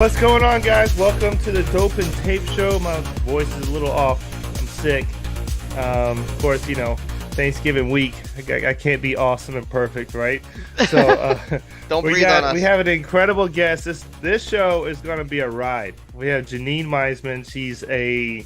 What's going on, guys? Welcome to the Dope and Tape Show. My voice is a little off. I'm sick. Of course, Thanksgiving week. I can't be awesome and perfect, right? So Don't breathe on us. We have an incredible guest. This show is going to be a ride. We have Jeannene Meisman. She's I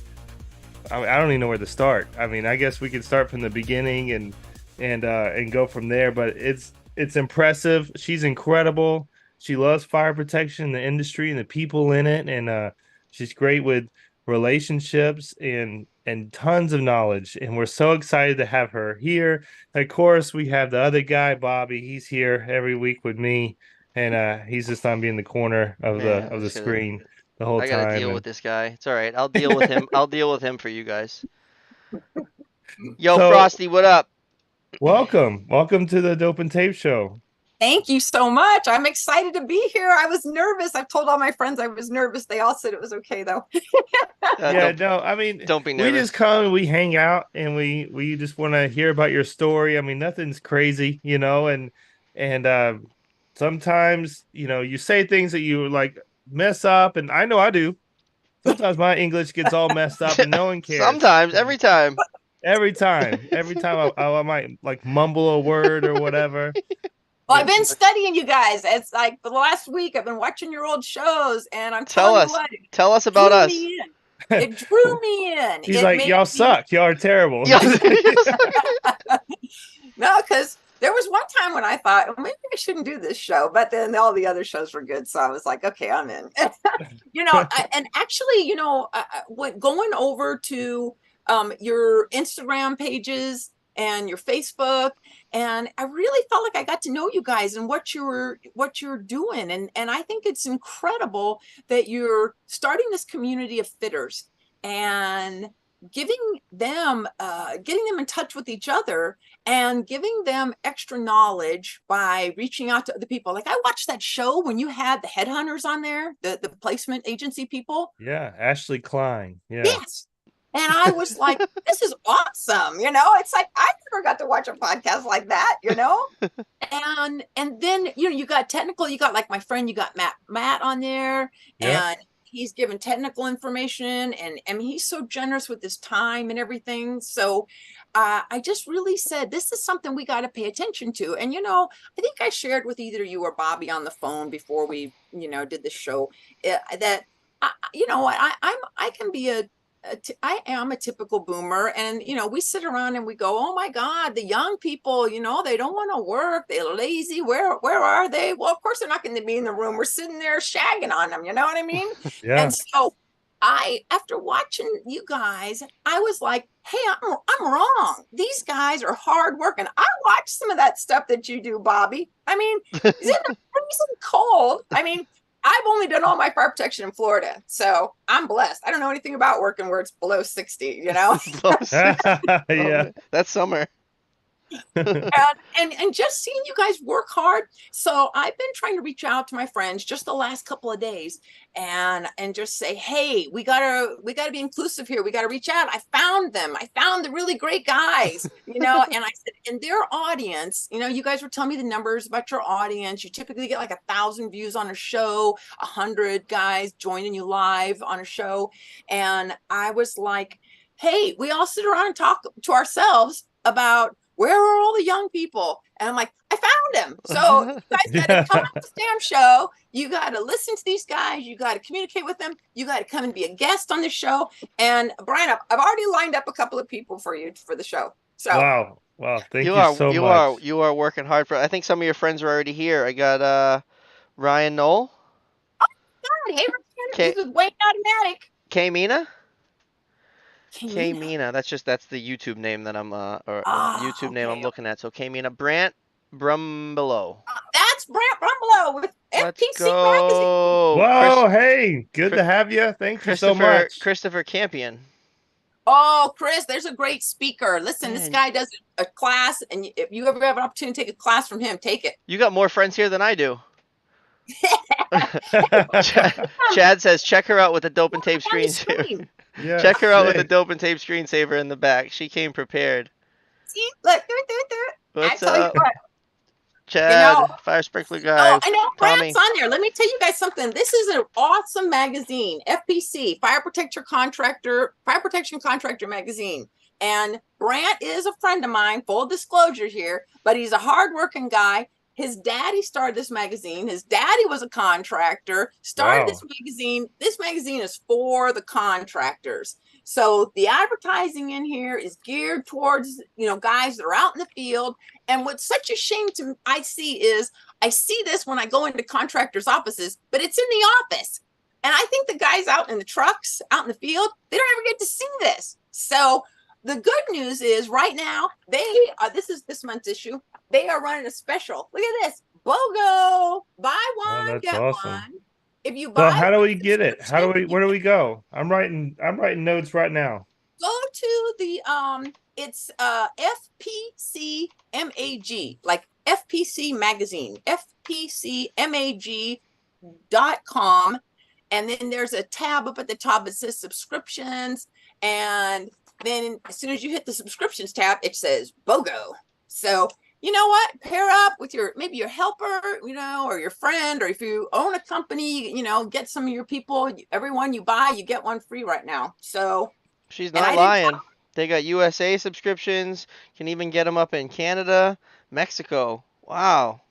don't even know where to start. I mean, I guess we could start from the beginning and go from there. But it's impressive. She's incredible. She loves fire protection, the industry, and the people in it, and she's great with relationships and tons of knowledge. And we're so excited to have her here. Of course, we have the other guy, Bobby. He's here every week with me, and he's just on being the corner of the screen the whole time. I gotta deal with this guy. It's all right. I'll deal with him. I'll deal with him for you guys. Yo, Frosty, what up? Welcome to the Dope and Tape Show. Thank you so much. I'm excited to be here. I was nervous. I've told all my friends I was nervous. They all said it was okay, though. Don't be nervous. We just come and we hang out and we just want to hear about your story. I mean, nothing's crazy, and sometimes, you say things that you like mess up, and I know I do. Sometimes my English gets all messed up and no one cares. Sometimes, every time. Every time I might like mumble a word or whatever. Well, I've been studying you guys. It's like the last week I've been watching your old shows, and I'm tell us about us. It drew me in. He's like, y'all suck. Y'all are terrible. No, because there was one time when I thought, well, maybe I shouldn't do this show, but then all the other shows were good, so I was like, okay, I'm in. And actually, when going over to your Instagram pages and your Facebook, and I really felt like I got to know you guys and what you're doing, and I think it's incredible that you're starting this community of fitters and getting them in touch with each other and giving them extra knowledge by reaching out to other people. Like I watched that show when you had the headhunters on there, the placement agency people. Yeah, Ashley Klein. Yeah. Yes. And I was like, this is awesome. It's like, I never got to watch a podcast like that, and then, you got technical, you got like my friend, you got Matt on there, and he's given technical information, and I mean, he's so generous with his time and everything. So I just really said, this is something we got to pay attention to. And, I think I shared with either you or Bobby on the phone before we, did the show that, I can be I am a typical boomer, and we sit around and we go, oh my God, the young people, they don't want to work, they're lazy, where are they? Well, of course they're not going to be in the room, we're sitting there shagging on them, you know what I mean? Yeah. And so after watching you guys, I was like, hey, I'm wrong, these guys are hard working. I watched some of that stuff that you do, Bobby. I mean, it's in the freezing cold. I mean, I've only done all my fire protection in Florida, so I'm blessed. I don't know anything about working where it's below 60, Yeah. That's summer. and just seeing you guys work hard. So I've been trying to reach out to my friends just the last couple of days and just say, hey, we gotta be inclusive here. We gotta reach out. I found them. I found the really great guys, and I said, in their audience, you guys were telling me the numbers about your audience. You typically get like 1,000 views on a show, 100 guys joining you live on a show. And I was like, hey, we all sit around and talk to ourselves about, where are all the young people? And I'm like, I found them. So you guys got to come on this damn show. You got to listen to these guys. You got to communicate with them. You got to come and be a guest on the show. And Brian, I've already lined up a couple of people for you for the show. So wow, thank you so much. You are working hard for. I think some of your friends are already here. I got Ryan Knoll. Oh God, hey Ryan, this is Wayne Automatic. K-Mina. K-Mina, that's the YouTube name that I'm name I'm looking at. So K-Mina, Brant Brumbelow. That's Brant Brumbelow with ep96 magazine. Whoa, hey, good to have you. Thank you so much. Christopher Campion. Oh, Chris, there's a great speaker. Listen, this guy does a class, and if you ever have an opportunity to take a class from him, take it. You got more friends here than I do. Chad says, check her out with the dope and tape screensaver. Yeah, check her out with the dope and tape screensaver in the back. She came prepared. See, look, do it. What's up? Chad, fire sprinkler guy. Oh, I know Tommy. Brant's on there. Let me tell you guys something. This is an awesome magazine, FPC, Fire Protection Contractor magazine. And Brant is a friend of mine, full disclosure here, but he's a hardworking guy. His daddy started this magazine. His daddy was a contractor, started this magazine. This magazine is for the contractors. So the advertising in here is geared towards, guys that are out in the field. And what's such a shame I see this when I go into contractors' offices, but it's in the office. And I think the guys out in the trucks, out in the field, they don't ever get to see this. So the good news is right now, this is this month's issue. They are running a special. Look at this. BOGO. Buy one, get one. If you buy, so how do we get it? Where do we go? I'm writing notes right now. Go to the it's FPC MAG, like FPC magazine, FPCMAG.com. And then there's a tab up at the top that says subscriptions. And then as soon as you hit the subscriptions tab, it says BOGO. So you know what? Pair up with maybe your helper, or your friend, or if you own a company, get some of your people. Everyone you buy, you get one free right now. So she's not lying. They got USA subscriptions. Can even get them up in Canada, Mexico. Wow.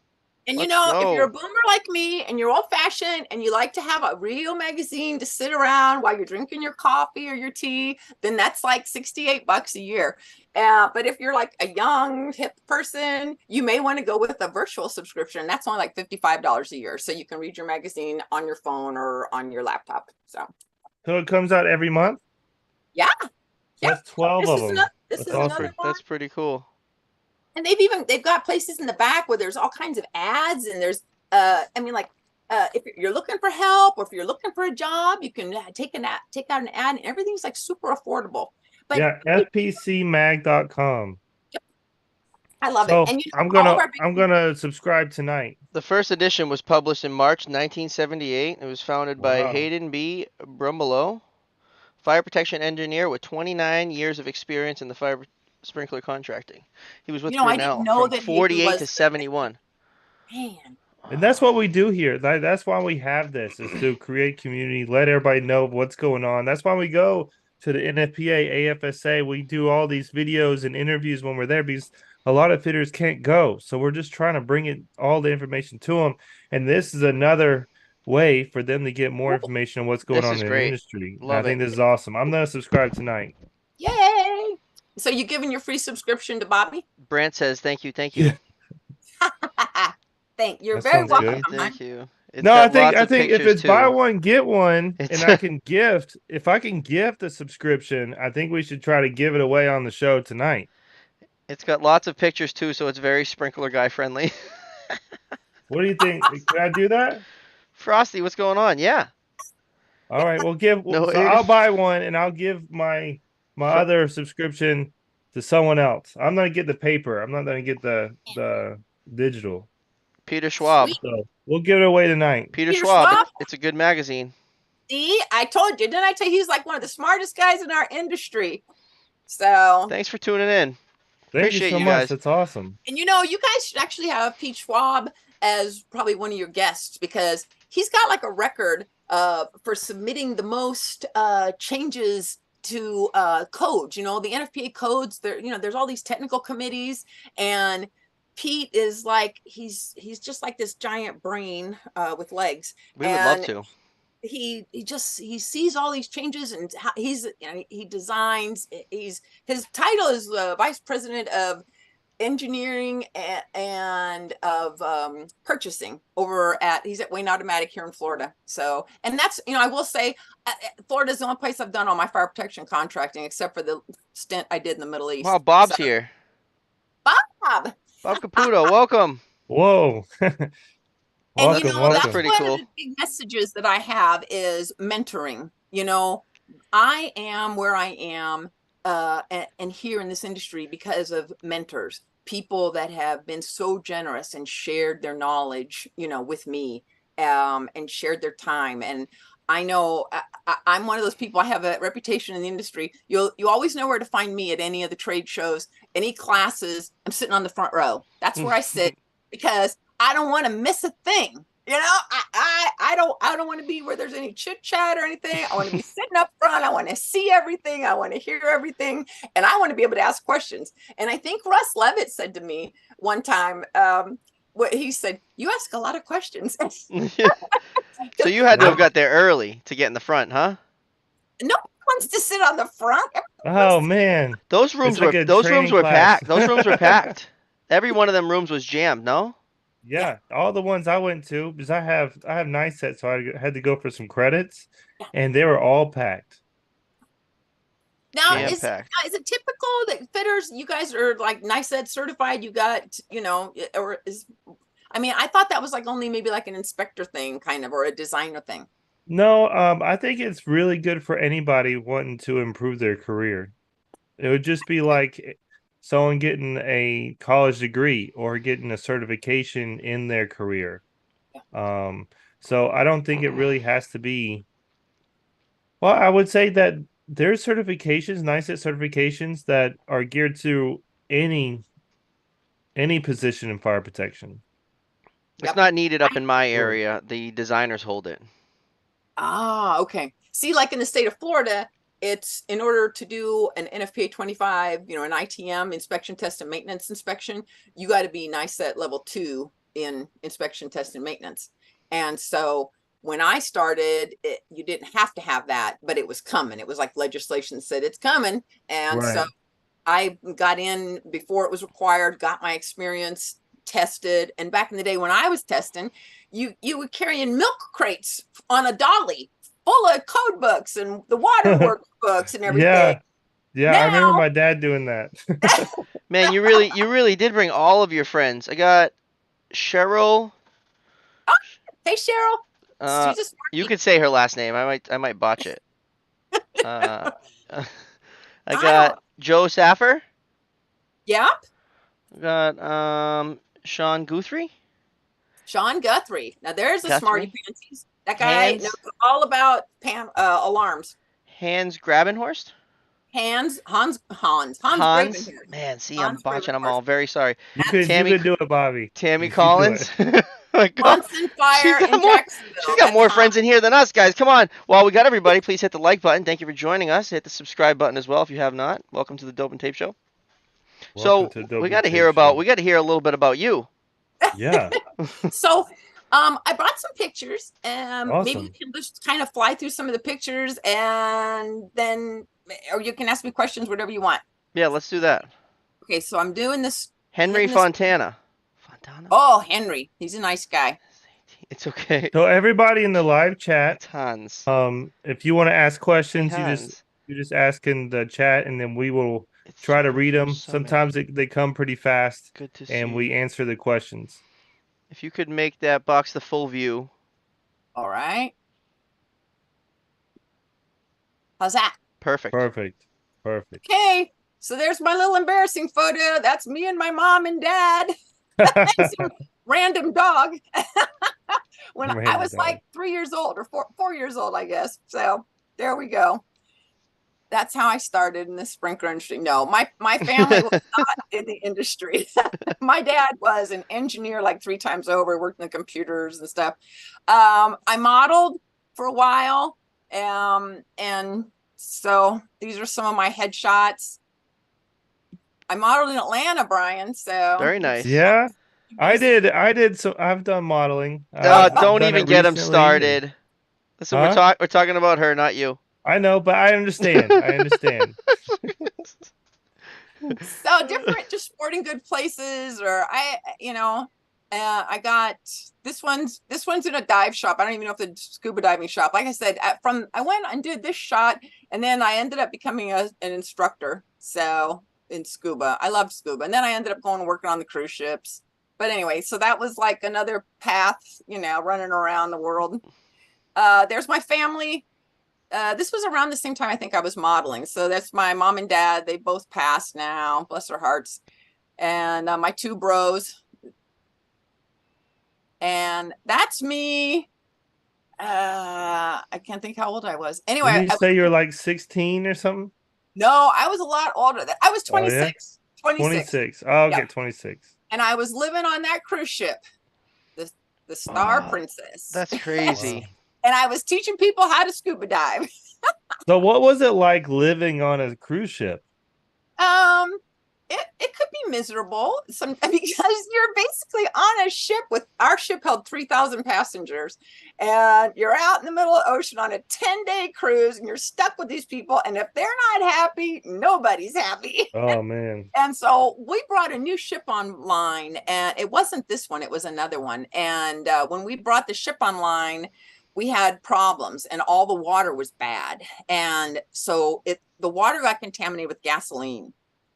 And if you're a boomer like me and you're old fashioned and you like to have a real magazine to sit around while you're drinking your coffee or your tea, then that's like $68 a year. But if you're like a young hip person, you may want to go with a virtual subscription. That's only like $55 a year. So you can read your magazine on your phone or on your laptop. So it comes out every month? Yeah. That's 12 of them. That's pretty cool. And they've got places in the back where there's all kinds of ads, and there's if you're looking for help or if you're looking for a job, you can take out an ad, and everything's like super affordable. But yeah, fpcmag.com. Yep. I love it. And I'm gonna subscribe tonight. The first edition was published in March 1978. It was founded by Hayden B. Brumbelow, fire protection engineer with 29 years of experience in the fire sprinkler contracting. He was with Grinnell from 48 to 71. Man. And that's what we do here. That's why we have this, is to create community, let everybody know what's going on. That's why we go to the NFPA, AFSA. We do all these videos and interviews when we're there, because a lot of fitters can't go. So we're just trying to bring all the information to them. And this is another way for them to get more information on what's going on in the industry. I think this is awesome. I'm going to subscribe tonight. Yay! So you giving your free subscription to Bobby? Brant says, thank you. You're very welcome. Thank you. I think if it's buy one, get one, and I can gift, if I can gift a subscription, I think we should try to give it away on the show tonight. It's got lots of pictures too, so it's very sprinkler guy friendly. What do you think? Can I do that? Frosty, what's going on? Yeah. All right, I'll buy one, and I'll give my other subscription to someone else. I'm gonna get the paper. I'm not gonna get the digital. Peter Schwab. So we'll give it away tonight. Peter Schwab. It's a good magazine. See, I told you, didn't I tell you? He's like one of the smartest guys in our industry. So thanks for tuning in. Appreciate you so much. That's awesome. And you guys should actually have Pete Schwab as probably one of your guests, because he's got like a record for submitting the most changes to codes. The NFPA codes. There's all these technical committees, and Pete is like he's just like this giant brain with legs. We would love to. He sees all these changes, and he designs. His title is Vice President of Engineering and of purchasing he's at Wayne Automatic here in Florida. So, and that's, I will say Florida is the only place I've done all my fire protection contracting, except for the stint I did in the Middle East. Wow, Bob's here. Bob Caputo, welcome. Whoa. Welcome. That's pretty cool. One of the big messages that I have is mentoring. I am where I am and here in this industry because of mentors, people that have been so generous and shared their knowledge, with me, and shared their time. And I know I'm one of those people. I have a reputation in the industry. You always know where to find me at any of the trade shows, any classes. I'm sitting on the front row. That's where I sit. because I don't want to miss a thing. You know, I don't want to be where there's any chit chat or anything. I want to be sitting up front. I want to see everything. I want to hear everything, and I want to be able to ask questions. And I think Russ Levitt said to me one time, what he said, "You ask a lot of questions." So you had to have got there early to get in the front, huh? No one wants to sit on the front. Oh man, those rooms like were class. packed. Those rooms were packed. Every one of them rooms was jammed. No. Yeah, all the ones I went to, because I have night sets, so I had to go for some credits, and they were all packed. Now, is it typical that fitters, you guys are like NICEAD certified? You got, or is, I mean, I thought that was like only maybe like an inspector thing, kind of, or a designer thing. No, I think it's really good for anybody wanting to improve their career. It would just be like someone getting a college degree or getting a certification in their career. So I don't think it really has to be. Well, I would say that there's certifications, NICEAD certifications that are geared to any position in fire protection. It's not needed up in my area. The designers hold it. Ah, okay. See, like in the state of Florida, it's in order to do an NFPA 25, an ITM inspection, test, and maintenance inspection, you got to be NICEAD level 2 in inspection, test, and maintenance. And so when I started, you didn't have to have that, but it was coming. It was like legislation said it's coming. And so I got in before it was required, got my experience, tested. And back in the day when I was testing, you were carrying milk crates on a dolly full of code books and the waterworks books and everything. Yeah, I remember my dad doing that. Man, you really did bring all of your friends. I got Cheryl. Oh, hey Cheryl. You could say her last name. I might botch it. I got Joe Saffer. Yep. I got Sean Guthrie. Sean Guthrie. Now there's a smarty panties. That guy knows all about alarms. Hans Grabenhorst. Hans Grabenhorst. Man, see, I'm botching them all. Very sorry. You could do it, Bobby. Tammy Collins. Munson Fire in Jacksonville. She's got more friends in here than us, guys. Come on. Well, we got everybody. Please hit the like button. Thank you for joining us. Hit the subscribe button as well if you have not. Welcome to the Dope and Tape Show. We got to hear a little bit about you. Yeah. So, I brought some pictures, and awesome. Maybe you can just kind of fly through some of the pictures, and then, or you can ask me questions, whatever you want. Yeah, let's do that. Okay, so I'm doing this. Henry Fontana. Oh, Henry, he's a nice guy. It's okay. So everybody in the live chat, tons. If you want to ask questions, you just ask in the chat, and then we will try to read them. Sometimes they come pretty fast, and we answer the questions. If you could make that box the full view. All right. How's that? Perfect. Okay, so there's my little embarrassing photo. That's me and my mom and dad. And some random dog. When I was like 3 years old or 4 years old, I guess. So there we go. That's how I started in the sprinkler industry. No, my family was not in the industry. My dad was an engineer like 3 times over, worked in the computers and stuff. I modeled for a while. And so these are some of my headshots. I modeled in Atlanta, Brian. So very nice. Yeah, I did. So I've done modeling. Don't even get him started. Listen, we're talking about her, not you. I know, but I understand. So different, just sporting good places, or I got this one's in a dive shop. I don't even know if it's a scuba diving shop. Like I said, I went and did this shot, and then I ended up becoming an instructor. So in scuba, I loved scuba, and then I ended up going and working on the cruise ships. But anyway, so that was like another path, running around the world. There's my family. This was around the same time I think I was modeling. So that's my mom and dad. They both passed now, bless their hearts. And my 2 bros. And that's me. I can't think how old I was. Anyway. Did you say you're like 16 or something? No, I was a lot older. I was 26. Oh, yeah? 26. Oh, okay, yeah. 26. And I was living on that cruise ship, the Star Princess. That's crazy. And I was teaching people how to scuba dive. So what was it like living on a cruise ship? Um, it could be miserable because you're basically on a ship with our ship held 3,000 passengers, and you're out in the middle of the ocean on a 10-day cruise, and you're stuck with these people. And if they're not happy, nobody's happy. Oh man. And so we brought a new ship online, and it wasn't this one, it was another one. And when we brought the ship online, we had problems and all the water was bad. And so the water got contaminated with gasoline.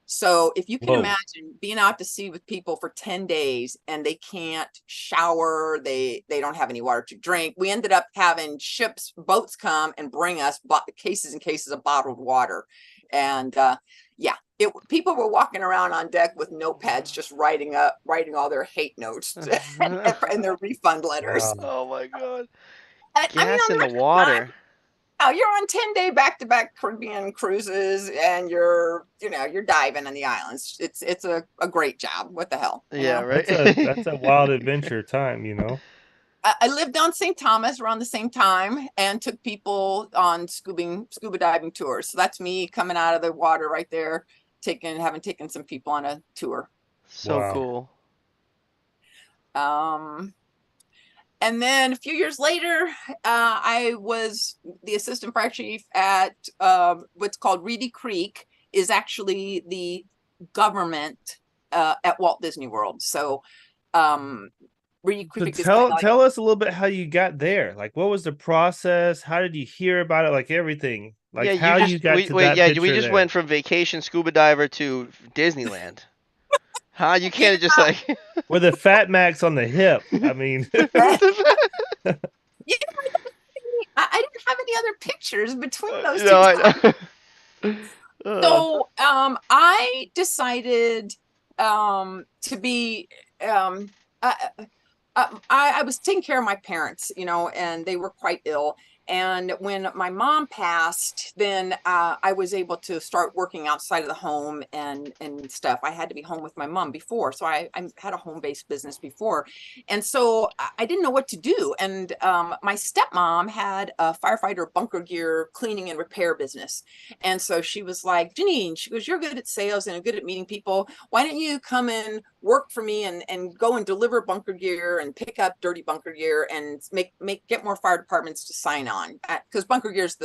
So if you can imagine being out to sea with people for 10 days and they can't shower, they don't have any water to drink. We ended up having boats come and bring us cases and cases of bottled water. And people were walking around on deck with notepads, just writing all their hate notes and their refund letters. Wow. Oh my God. Gas in the water. Oh, you're on 10-day back-to-back Caribbean cruises, and you're diving in the islands. It's a great job. What the hell? Yeah, right. That's a wild adventure time, you know. I lived on St. Thomas around the same time and took people on scuba diving tours. So that's me coming out of the water right there, having taken some people on a tour. So cool. And then a few years later, I was the assistant fire chief at what's called Reedy Creek, is actually the government at Walt Disney World. So Reedy Creek is tell us a little bit how you got there. Like, what was the process? How did you hear about it? Like everything. Like you got to that picture we just went from vacation scuba diver to Disneyland. Huh? You can't just like with a Fat Max on the hip. I mean, I didn't have any other pictures between those two. So I decided to be I was taking care of my parents, and they were quite ill. And when my mom passed, then I was able to start working outside of the home and stuff. I had to be home with my mom before. So I had a home-based business before. And so I didn't know what to do. And my stepmom had a firefighter bunker gear cleaning and repair business. And so she was like, Jeannene, she goes, you're good at sales and good at meeting people. Why don't you come and work for me and go and deliver bunker gear and pick up dirty bunker gear and get more fire departments to sign on, because bunker gear is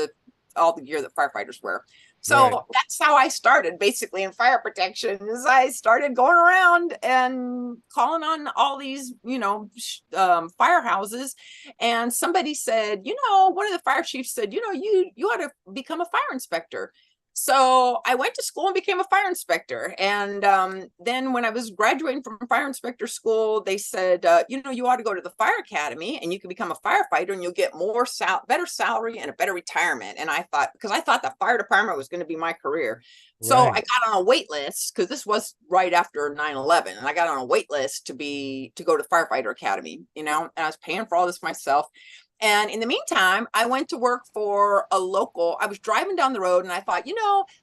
all the gear that firefighters wear. So that's how I started basically in fire protection. Is I started going around and calling on all these firehouses, and somebody said, one of the fire chiefs said, you ought to become a fire inspector. So I went to school and became a fire inspector. And then when I was graduating from fire inspector school, they said, you ought to go to the fire academy and you can become a firefighter and you'll get better salary and a better retirement. And I thought the fire department was going to be my career. So I got on a wait list, because this was right after 9/11, and I got on a wait list to go to firefighter academy, and I was paying for all this myself. And in the meantime, I went to work for I was driving down the road and I thought,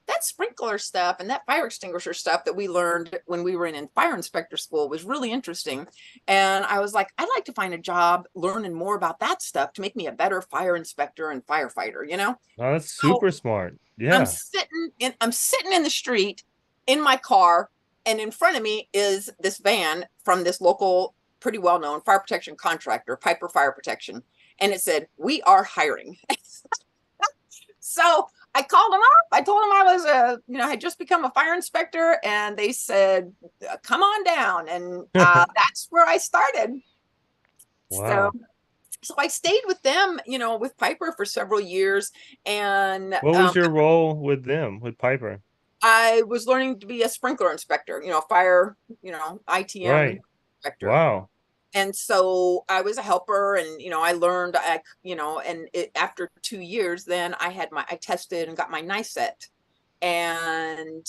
that sprinkler stuff and that fire extinguisher stuff that we learned when we were in fire inspector school was really interesting. And I was like, I'd like to find a job learning more about that stuff to make me a better fire inspector and firefighter, Oh, that's super smart. Yeah. I'm sitting in the street in my car, and in front of me is this van from this local, pretty well-known fire protection contractor, Piper Fire Protection. And it said, we are hiring. So I called them up. I told them I was, had just become a fire inspector, and they said, come on down. And that's where I started. Wow. So I stayed with them, with Piper for several years. And what was your role with them, with Piper? I was learning to be a sprinkler inspector, fire, ITM inspector. Wow. And so I was a helper, and, I learned, after 2 years, then I tested and got my NICET. And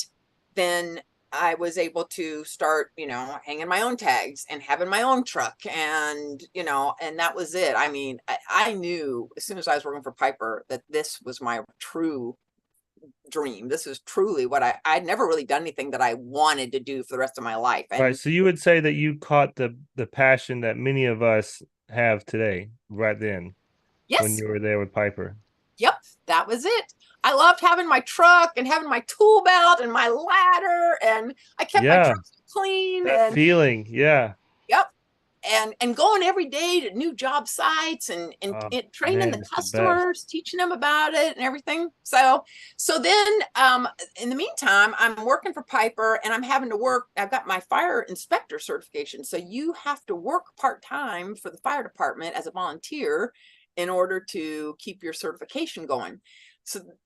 then I was able to start, hanging my own tags and having my own truck, and, and that was it. I mean, I knew as soon as I was working for Piper that this was my true dream. This is truly what I'd never really done anything that I wanted to do for the rest of my life. And right. So you would say that you caught the passion that many of us have today, right then, when yes, you were there with Piper. yep, that was it. I loved having my truck and having my tool belt and my ladder, and I kept my Yeah, truck clean. that And feeling. Yeah. yep, and going every day to new job sites and Oh, training man, the it's the best. customers, teaching them about it and everything. So then in the meantime, I'm working for Piper, and I'm having to work. I've got my fire inspector certification, so you have to work part-time for the fire department as a volunteer in order to keep your certification going.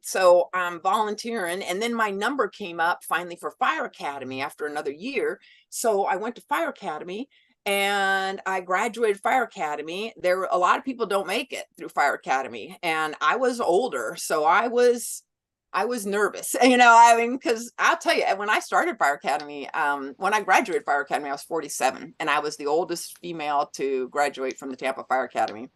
So I'm volunteering, and then my number came up finally for Fire Academy after another year. So I went to Fire Academy, and I graduated Fire Academy. There were a lot of people don't make it through Fire Academy, and I was older, so I was nervous, I mean, because I'll tell you, when I started Fire Academy, when I graduated Fire Academy, I was 47, and I was the oldest female to graduate from the Tampa Fire Academy.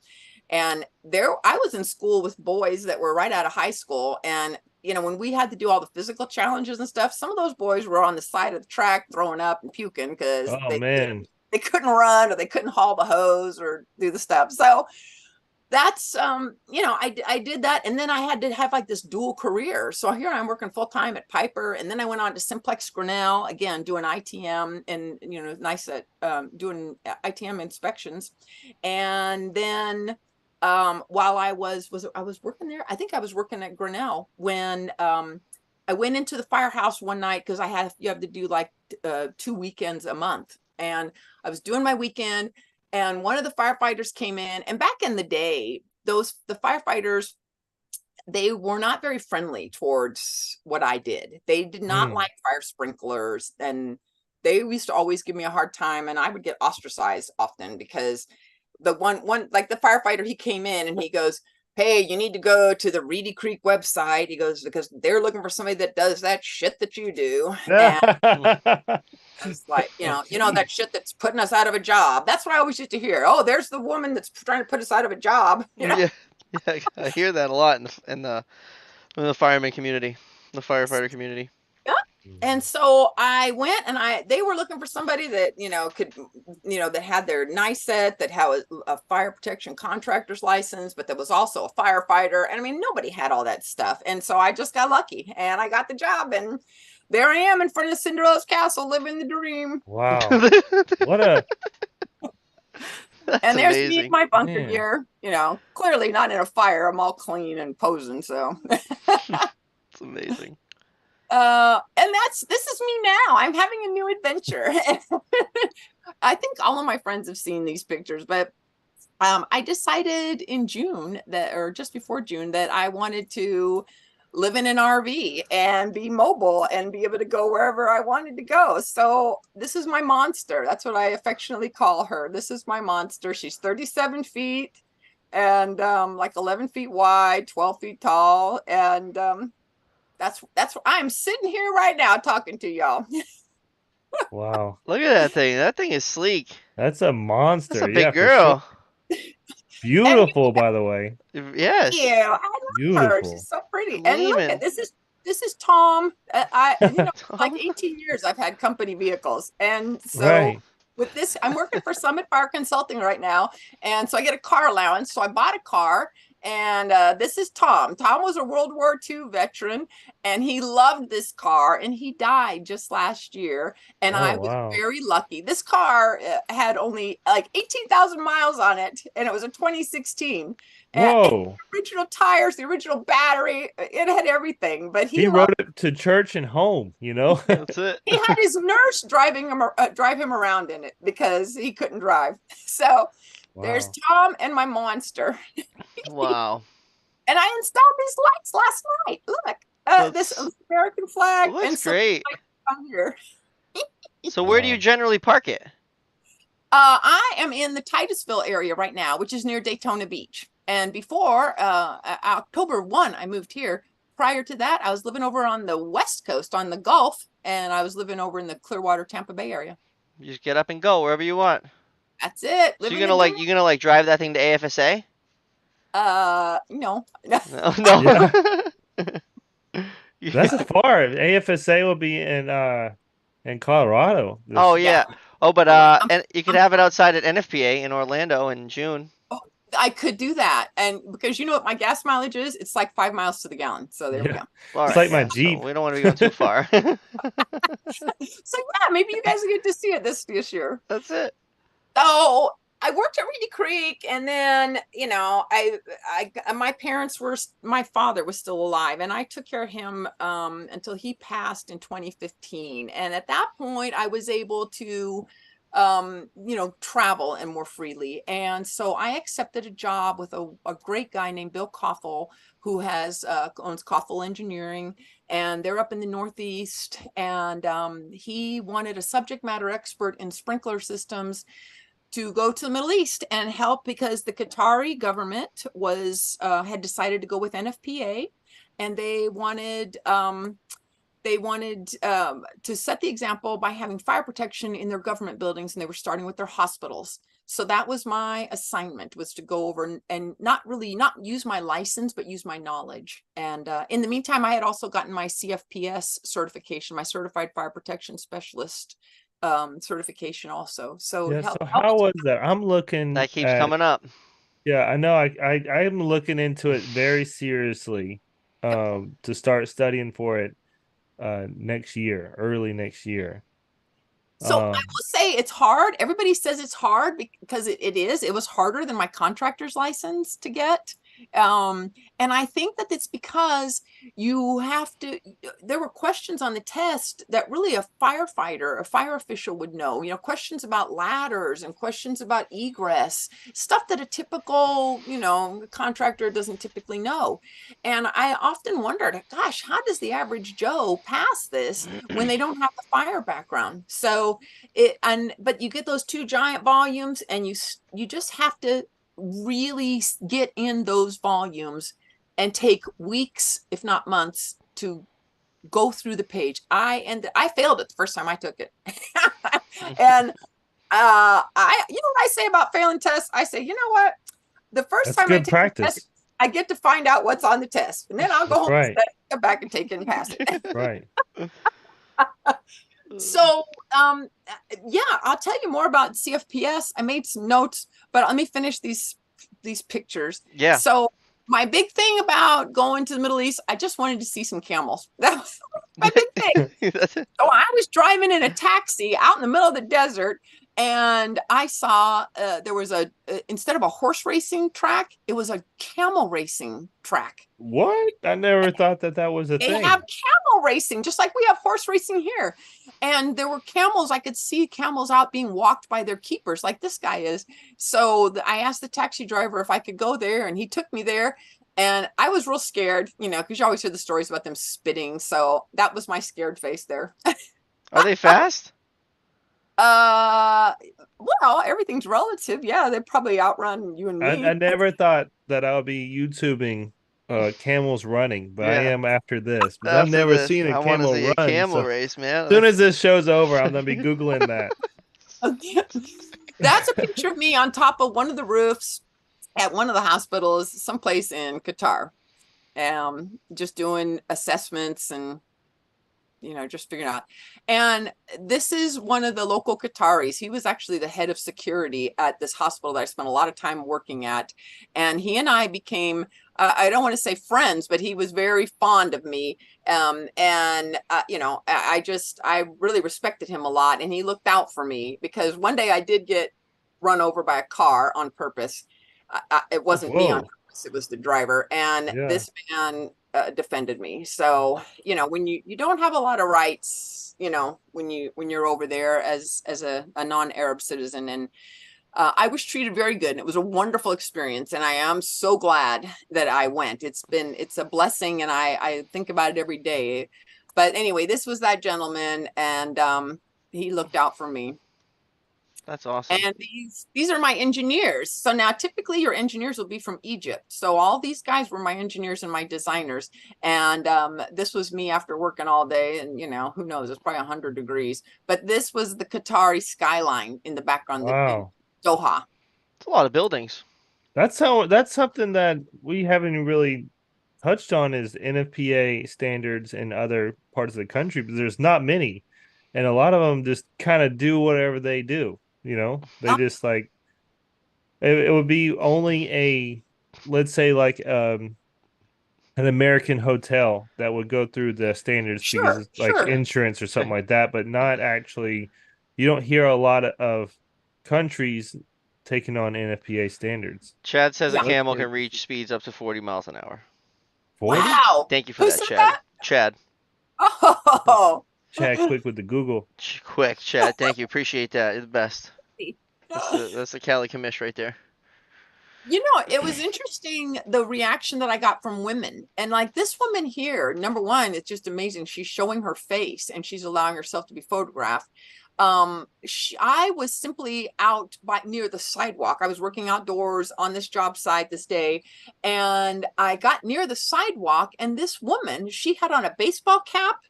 And there I was in school with boys that were right out of high school, and when we had to do all the physical challenges and stuff, some of those boys were on the side of the track throwing up and puking because Oh man. they couldn't run, or they couldn't haul the hose or do the stuff. So that's I did that, and then I had to have like this dual career. So here I'm working full time at Piper, and then I went on to Simplex Grinnell again, doing ITM, and nice at doing ITM inspections. And then while I was working there, I think I was working at Grinnell when I went into the firehouse one night, because you have to do like 2 weekends a month, and I was doing my weekend, and one of the firefighters came in. And back in the day, the firefighters, they were not very friendly towards what I did. They did not like fire sprinklers, and they used to always give me a hard time, and I would get ostracized often because the one like the firefighter, he came in and he goes, "Hey, you need to go to the Reedy Creek website." He goes, "Because they're looking for somebody that does that shit that you do." And I was like, that shit that's putting us out of a job. That's what I always used to hear. Oh, there's the woman that's trying to put us out of a job. Yeah, yeah, I hear that a lot in the fireman community, the firefighter community. Yeah. And so I went, and they were looking for somebody that, could, that had their NICET, that had a fire protection contractor's license, but that was also a firefighter. And I mean, nobody had all that stuff. And so I just got lucky, and I got the job, and there I am in front of Cinderella's castle, living the dream. Wow. What a And there's amazing. me in my bunker gear, clearly not in a fire. I'm all clean and posing. So it's amazing. And this is me now. I'm having a new adventure. I think all of my friends have seen these pictures, but I decided in June or just before June, that I wanted to live in an RV and be mobile and be able to go wherever I wanted to go. So this is my monster. That's what I affectionately call her. This is my monster. She's 37 feet and like 11 feet wide, 12 feet tall. And that's I'm sitting here right now talking to y'all. wow. Look at that thing. That thing is sleek. That's a monster. That's a big yeah, girl. Sure. Beautiful, by the way. Yes. Yeah, I love Beautiful. her. She's so pretty. Gleaming. And look at this is Tom. Tom? Like 18 years I've had company vehicles, and so Right. with this, I'm working for Summit Fire Consulting right now, and so I get a car allowance. So I bought a car. And this is Tom. Tom was a World War II veteran, and he loved this car, and he died just last year. And Oh, I was wow. very lucky. This car had only like 18,000 miles on it, and it was a 2016. And Whoa. the original tires, the original battery, it had everything. But He rode it to church and home, That's it. he had his nurse drive him around in it because he couldn't drive. So Wow. there's Tom and my monster. Wow. And I installed these lights last night. Look, this American flag. Looks great. On here. So where do you generally park it? I am in the Titusville area right now, which is near Daytona Beach. And before October 1, I moved here. Prior to that, I was living over on the West Coast, on the Gulf, and I was living over in the Clearwater, Tampa Bay area. You just get up and go wherever you want. That's it. So you're gonna drive that thing to AFSA? No. No. Yeah. That's a far. AFSA will be in Colorado. Oh This Yeah. yeah. Oh, but I'm, and you could I'm have it outside at NFPA in Orlando in June. oh, I could do that. And because you know what my gas mileage is? It's like 5 miles to the gallon. So there we yeah, go. All it's right, like my yeah. So Jeep. we don't want to be going too far. So yeah, maybe you guys will get to see it this year. That's it. So I worked at Reedy Creek, and then my parents were my father was still alive, and I took care of him until he passed in 2015. And at that point, I was able to travel and more freely. And so I accepted a job with a great guy named Bill Koffel, who has owns Koffel Engineering, and they're up in the Northeast. And he wanted a subject matter expert in sprinkler systems to go to the Middle East and help, because the Qatari government was had decided to go with NFPA, and they wanted to set the example by having fire protection in their government buildings, and they were starting with their hospitals. So that was my assignment, was to go over and not use my license, but use my knowledge. And in the meantime, I had also gotten my CFPS certification, my Certified Fire Protection Specialist certification also. So Yeah. help So how was that? I'm looking That keeps at. coming up. Yeah, I know. I'm looking into it very seriously. Yep. To start studying for it next year, early next year. So I will say it's hard. Everybody says it's hard because it is. It was harder than my contractor's license to get. And I think that it's because you have to, there were questions on the test that really a firefighter, a fire official would know, questions about ladders and questions about egress, stuff that a typical, contractor doesn't typically know. And I often wondered, gosh, how does the average Joe pass this when they don't have the fire background? So but you get those two giant volumes, and you just have to really get in those volumes and take weeks, if not months, to go through the page. I failed it the first time I took it. And you know what I say about failing tests? I say, you know what? The first That's time I good take the practice. test, I get to find out what's on the test, and then I'll go That's home right. and study, come back and take it and pass it. Right. So yeah, I'll tell you more about CFPS. I made some notes, but let me finish these pictures. Yeah. So my big thing about going to the Middle East, I just wanted to see some camels. That was my big thing. So I was driving in a taxi out in the middle of the desert, and I saw there was instead of a horse racing track, it was a camel racing track. What? I never thought that was a They thing. have camel racing, just like we have horse racing here. And there were camels. I could see camels out being walked by their keepers, like this guy is. So I asked the taxi driver if I could go there, and he took me there. And I was real scared, because you always hear the stories about them spitting. So that was my scared face there. Are they fast? Well, everything's relative. Yeah, they probably outrun you and me. I never thought that I would be YouTubing camels running, but I Yeah. am after this. But I've After never this, seen a I want to camel see a run. camel So race, man. as soon as this show's over, I'm gonna be Googling that. That's a picture of me on top of one of the roofs at one of the hospitals, someplace in Qatar, just doing assessments and just figuring out. And this is one of the local Qataris. He was actually the head of security at this hospital that I spent a lot of time working at. And he and I became, I don't want to say friends, but he was very fond of me. I really respected him a lot. And he looked out for me, because one day I did get run over by a car on purpose. It wasn't me on purpose, it was the driver. And this man defended me. So when you don't have a lot of rights, when you're over there as a non-Arab citizen. And I was treated very good, and it was a wonderful experience, and I am so glad that I went. It's a blessing, and I think about it every day. But anyway, this was that gentleman, and he looked out for me. That's awesome. And these are my engineers. So now typically your engineers will be from Egypt. So all these guys were my engineers and my designers. And this was me after working all day. And, who knows, it's probably 100 degrees. But this was the Qatari skyline in the background. Wow. Doha. It's a lot of buildings. That's something that we haven't really touched on is NFPA standards in other parts of the country, but there's not many, and a lot of them just kind of do whatever they do. They Oh, just like it would be only a, let's say, like an American hotel that would go through the standards because sure, it's like sure. insurance or something like that, but not actually. You don't hear a lot of countries taking on NFPA standards. Chad says a Yeah. That's camel pretty can reach interesting. speeds up to 40 miles an hour. 40? Wow. Thank you for Who that, said Chad. that? Chad. Oh. Chat quick with the Google. Quick, Chad. Thank you. Appreciate that. You're the best. That's the Cali commish right there. It was interesting the reaction that I got from women. And like this woman here, number one, it's just amazing. She's showing her face and she's allowing herself to be photographed. I was simply out by near the sidewalk. I was working outdoors on this job site this day, and I got near the sidewalk, and this woman, she had on a baseball cap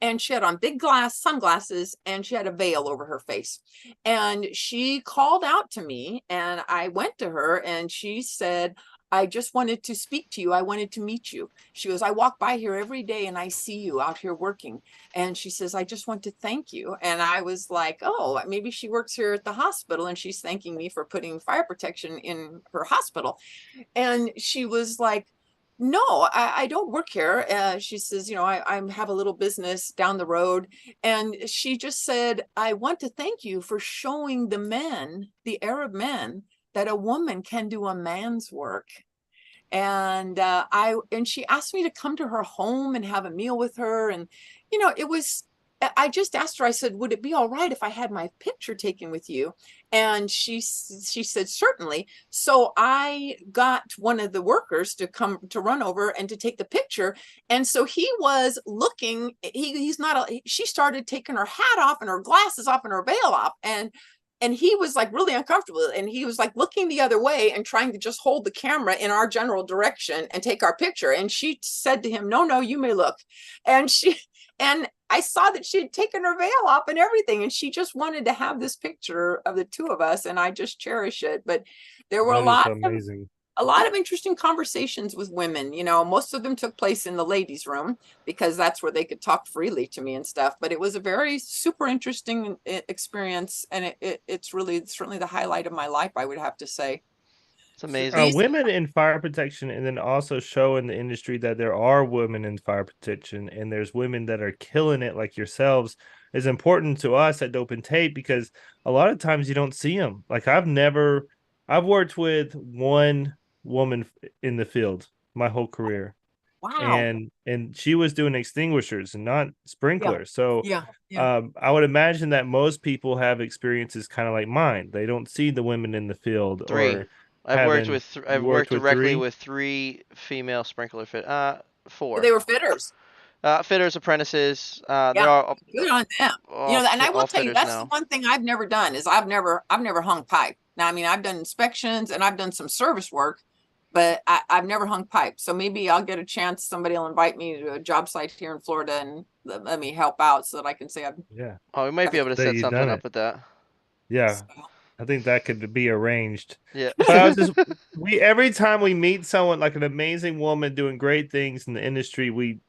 and she had on big glass sunglasses and she had a veil over her face, and she called out to me, and I went to her and she said, I just wanted to speak to you. I wanted to meet you. She goes, I walk by here every day and I see you out here working. And she says, I just want to thank you. And I was like, oh, maybe she works here at the hospital and she's thanking me for putting fire protection in her hospital. And she was like, no, I don't work here. She says, I have a little business down the road. And she just said, I want to thank you for showing the men, the Arab men, that a woman can do a man's work. And she asked me to come to her home and have a meal with her. And, it was, I just asked her, I said, would it be all right if I had my picture taken with you? And she said, certainly. So I got one of the workers to come to run over and to take the picture. And so he was looking, he's not, she started taking her hat off and her glasses off and her veil off. And he was like really uncomfortable, and he was like looking the other way and trying to just hold the camera in our general direction and take our picture. And she said to him, no, you may look. And I saw that she had taken her veil off and everything, and she just wanted to have this picture of the two of us, and I just cherish it. But there were That is amazing. a lot of interesting conversations with women. Most of them took place in the ladies' room because that's where they could talk freely to me and stuff. But it was a very super interesting experience, and it's really certainly the highlight of my life, I would have to say. It's amazing. Women in fire protection, and then also show in the industry that there are women in fire protection, and there's women that are killing it like yourselves, is important to us at Dope and Tape, because a lot of times you don't see them. Like I've worked with one woman in the field my whole career, Wow. and she was doing extinguishers and not sprinklers. So Yeah. I would imagine that most people have experiences kind of like mine. They don't see the women in the field, Three. or I've worked having with you I've worked worked with directly three. with 3 female sprinkler four. They were fitters. Fitters apprentices. They're Yeah, good on them. And I will all tell you, fitters that's the now. one thing I've never done is I've never hung pipe. Now, I mean, I've done inspections and I've done some service work, but I've never hung pipe. So maybe I'll get a chance. Somebody will invite me to a job site here in Florida and let me help out so that I can say Yeah, Oh, we might I've be able to that set you've something done up it. with that. Yeah, so, I think that could be arranged. Yeah. But I was just we every time we meet someone like an amazing woman doing great things in the industry, we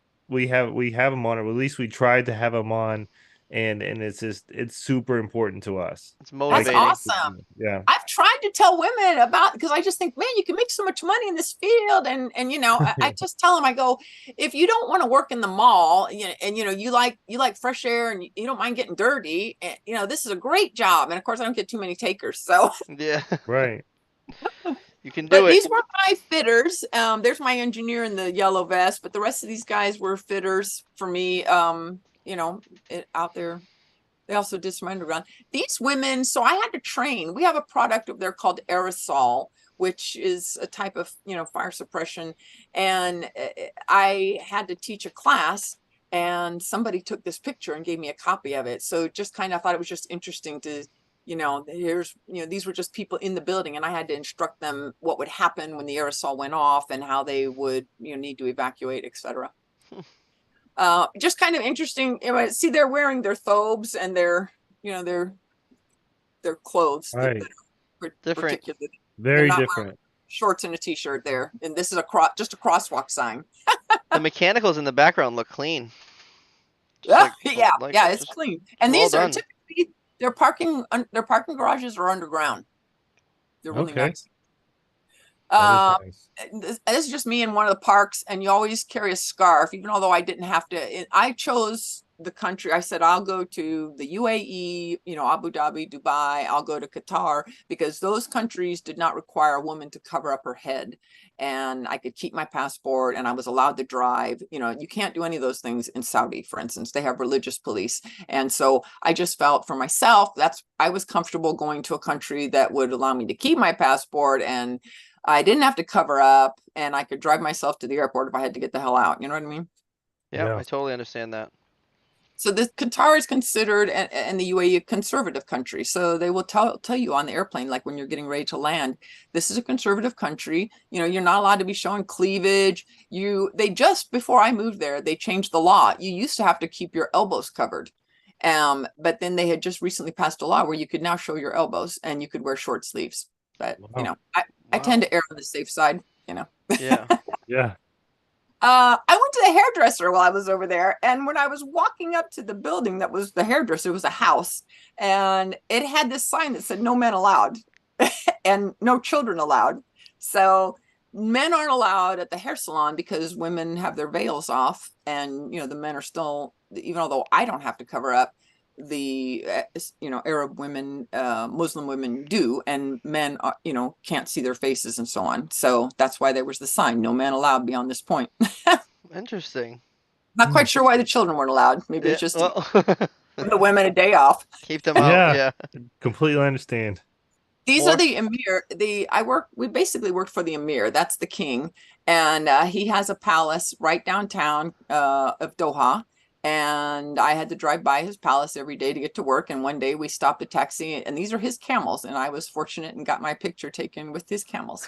have them on, or at least we tried to have them on, and it's super important to us. It's that's Like, motivating. awesome. yeah, I've tried to tell women about, because I just think, man, you can make so much money in this field. And I just tell them, I go, if you don't want to work in the mall, and you like fresh air and you don't mind getting dirty, and, this is a great job. And of course, I don't get too many takers. So, Yeah. right. You can do but it. these were my fitters. There's my engineer in the yellow vest, but the rest of these guys were fitters for me. Out there. They also did some underground. These women, so I had to train. We have a product over there called aerosol, which is a type of, fire suppression. And I had to teach a class, and somebody took this picture and gave me a copy of it. So just kind of thought it was just interesting to, these were just people in the building, and I had to instruct them what would happen when the aerosol went off and how they would, need to evacuate, etc. Just kind of interesting. See, they're wearing their thobes and their clothes that Right. are Different. particular. They're Very not wearing different. shorts and a t-shirt there. And this is just a crosswalk sign. The mechanicals in the background look clean. Yeah, yeah, it's just clean. And well these are done. typically their parking garages are underground. They're really Okay. nice. That is nice. This is just me in one of the parks, and you always carry a scarf, even although I didn't have to. I chose the country. I said, I'll go to the UAE, Abu Dhabi, Dubai. I'll go to Qatar because those countries did not require a woman to cover up her head. And I could keep my passport and I was allowed to drive. You can't do any of those things in Saudi, for instance. They have religious police. And so I just felt for myself, I was comfortable going to a country that would allow me to keep my passport, and I didn't have to cover up, and I could drive myself to the airport if I had to get the hell out. You know what I mean? Yeah, I totally understand that. So this Qatar is considered, and the UAE, a conservative country. So they will tell you on the airplane, like when you're getting ready to land, this is a conservative country. You're not allowed to be showing cleavage. They just, before I moved there, they changed the law. You used to have to keep your elbows covered. But then they had just recently passed a law where you could now show your elbows and you could wear short sleeves. But I tend to err on the safe side. Yeah. Yeah. I went to the hairdresser while I was over there, and when I was walking up to the building that was the hairdresser, it was a house, and it had this sign that said "No men allowed" and "No children allowed." So men aren't allowed at the hair salon because women have their veils off, and the men are still, even although I don't have to cover up, the Arab women, Muslim women do, and men are, can't see their faces and so on. So that's why there was the sign, "No man allowed beyond this point." Interesting. Not quite sure why the children weren't allowed. Maybe it's just well, the women a day off. Keep them out. Yeah. Completely understand. These are the emir. We basically worked for the emir. That's the king, and he has a palace right downtown of Doha. And I had to drive by his palace every day to get to work. And one day we stopped a taxi, and these are his camels. And I was fortunate and got my picture taken with his camels.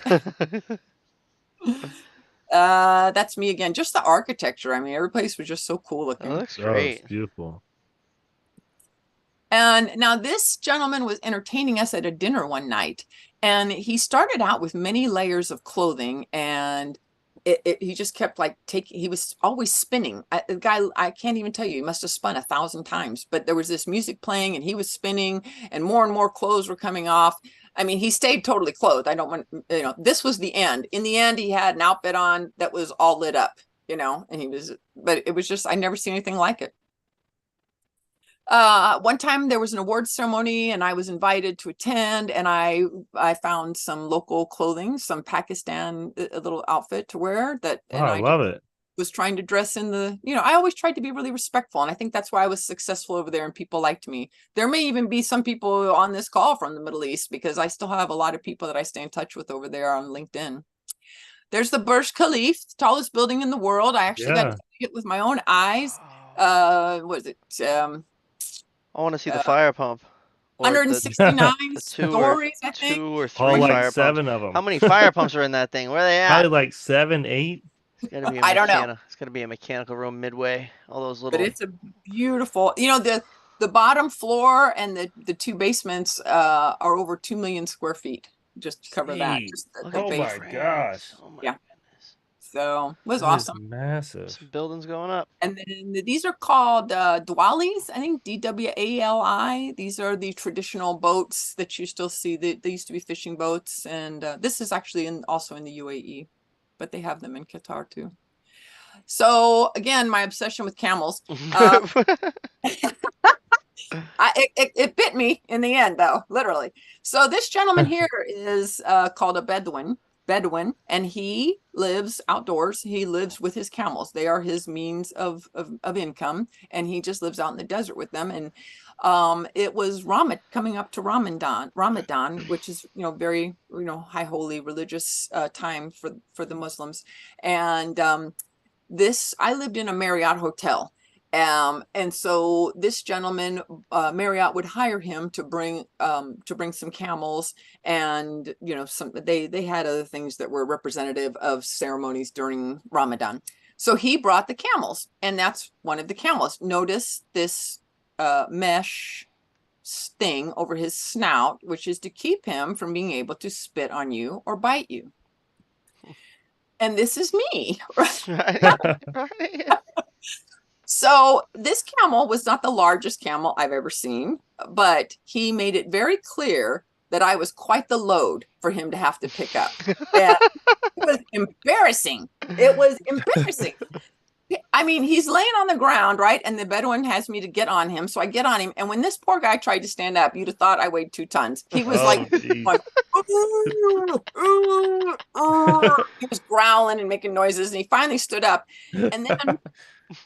That's me again. Just the architecture. I mean, every place was just so cool looking. That looks great. It's beautiful. And now this gentleman was entertaining us at a dinner one night, and he started out with many layers of clothing, and he just kept he was always spinning. The guy, I can't even tell you, he must have spun 1,000 times, but there was this music playing and he was spinning and more clothes were coming off. I mean, he stayed totally clothed. I don't want, this was the end. In the end, he had an outfit on that was all lit up, and but it was just, I never seen anything like it. One time there was an award ceremony and I was invited to attend, and I found some local clothing, some Pakistan, a little outfit to wear that. And I love it. Was trying to dress in I always tried to be really respectful. And I think that's why I was successful over there and people liked me. There may even be some people on this call from the Middle East, because I still have a lot of people that I stay in touch with over there on LinkedIn. There's the Burj Khalifa, the tallest building in the world. I actually got to see it with my own eyes. What is it? I want to see the fire pump. 169 stories, I think. 2 or 3 like fire 7 pumps. of them. How many fire pumps are in that thing? Where are they at? Probably like 7, 8. It's gonna be I don't know. It's gonna be a mechanical room midway. All those little. But it's a beautiful. The bottom floor and the 2 basements are over 2 million square feet. Just to cover that. Just my gosh! Oh my yeah. goodness. So it was awesome. Massive. Some buildings going up. And then these are called Dwalis, I think, DWALI. These are the traditional boats that you still see. They used to be fishing boats, and this is actually also in the UAE, but they have them in Qatar too. So again, my obsession with camels. It bit me in the end, though, literally. So this gentleman here is called a Bedouin, and he lives outdoors. He lives with his camels. They are his means of income, and he just lives out in the desert with them. And it was coming up to Ramadan, which is very high holy religious time for the Muslims. And I lived in a Marriott hotel. And so this gentleman, Marriott would hire him to bring some camels, and they had other things that were representative of ceremonies during Ramadan. So he brought the camels, and that's one of the camels. Notice this mesh thing over his snout, which is to keep him from being able to spit on you or bite you. and this is me. Right. Right. So this camel was not the largest camel I've ever seen, but he made it very clear that I was quite the load for him to have to pick up. And it was embarrassing. It was embarrassing. I mean, he's laying on the ground, right? And the Bedouin has me to get on him. So I get on him. And when this poor guy tried to stand up, you'd have thought I weighed 2 tons. He was like, he was growling and making noises. And he finally stood up. And then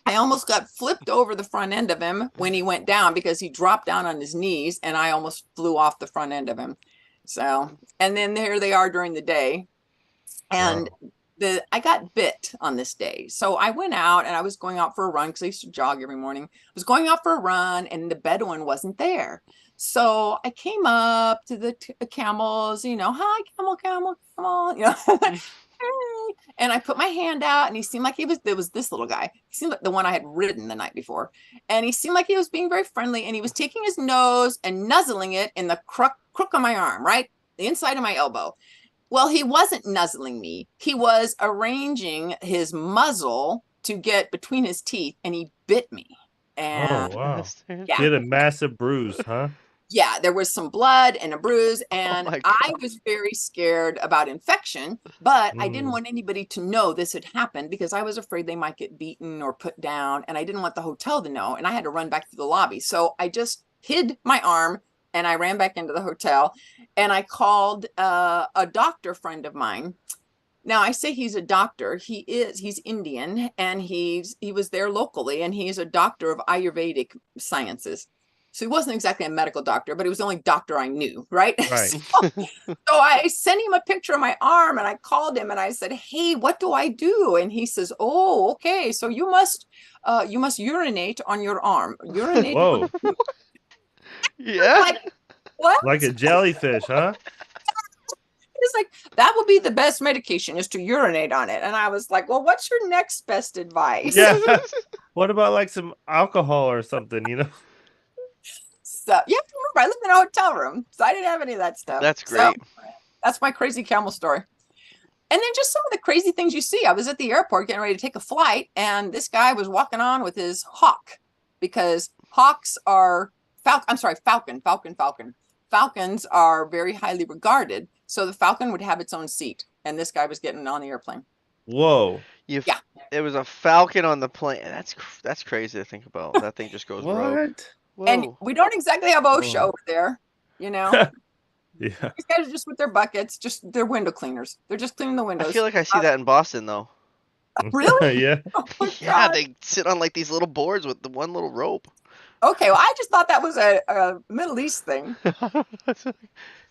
I almost got flipped over the front end of him when he went down because he dropped down on his knees and I almost flew off the front end of him. So, and then there they are during the day. And I got bit on this day. So I went out and I was going out for a run because I used to jog every morning. I was going out for a run and the Bedouin wasn't there. So I came up to the camels, hi, camel, and I put my hand out and he seemed like there was this little guy. He seemed like the one I had ridden the night before. And he seemed like he was being very friendly and he was taking his nose and nuzzling it in the crook of my arm, right? The inside of my elbow. Well, he wasn't nuzzling me. He was arranging his muzzle to get between his teeth and he bit me. And wow. Get a massive bruise, huh? Yeah, there was some blood and a bruise, and I was very scared about infection, but I didn't want anybody to know this had happened because I was afraid they might get beaten or put down, and I didn't want the hotel to know, and I had to run back to the lobby. So I just hid my arm, and I ran back into the hotel, and I called a doctor friend of mine. Now, I say he's a doctor. He's Indian, and he was there locally, and he's a doctor of Ayurvedic sciences. So he wasn't exactly a medical doctor, but he was the only doctor I knew, right? Right. So I sent him a picture of my arm and I called him and I said, hey, what do I do? And he says, oh, okay. So you must urinate on your arm. Urinate. Whoa. Yeah. Like, what? Like a jellyfish, huh? It's like, that will be the best medication is to urinate on it. And I was like, well, what's your next best advice? Yeah. What about like some alcohol or something, So you have to remember, I lived in a hotel room, so I didn't have any of that stuff. That's great. So, that's my crazy camel story. And then just some of the crazy things you see. I was at the airport getting ready to take a flight, and this guy was walking on with his hawk because hawks are falcon. Falcons are very highly regarded. So the falcon would have its own seat, and this guy was getting on the airplane. Whoa. Yeah. It was a falcon on the plane. That's crazy to think about. That thing just goes rogue. What? And we don't exactly have OSHA over there, Yeah. These guys are just with their buckets, they're window cleaners. They're just cleaning the windows. I feel like I see that in Boston, though. Really? Yeah. Oh my Yeah, God. they sit on like these little boards with the one little rope. Okay, well, I just thought that was a Middle East thing.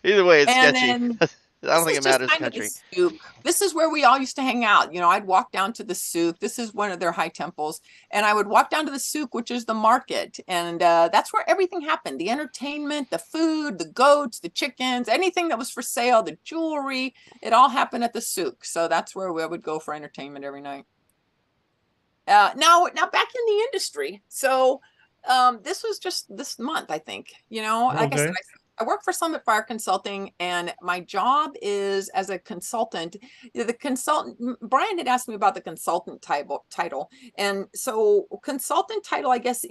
Either way, it's And sketchy. then I don't think it matters kind of country. the souk. This is where we all used to hang out. I'd walk down to the souk. This is one of their high temples. And I would walk down to the souk, which is the market. And that's where everything happened. The entertainment, the food, the goats, the chickens, anything that was for sale, the jewelry, it all happened at the souk. So that's where we would go for entertainment every night. Now back in the industry. So this was just this month, I think. Like I said, I work for Summit Fire Consulting, and my job is as a consultant. The consultant, Brian had asked me about the consultant title. And so consultant title, I guess,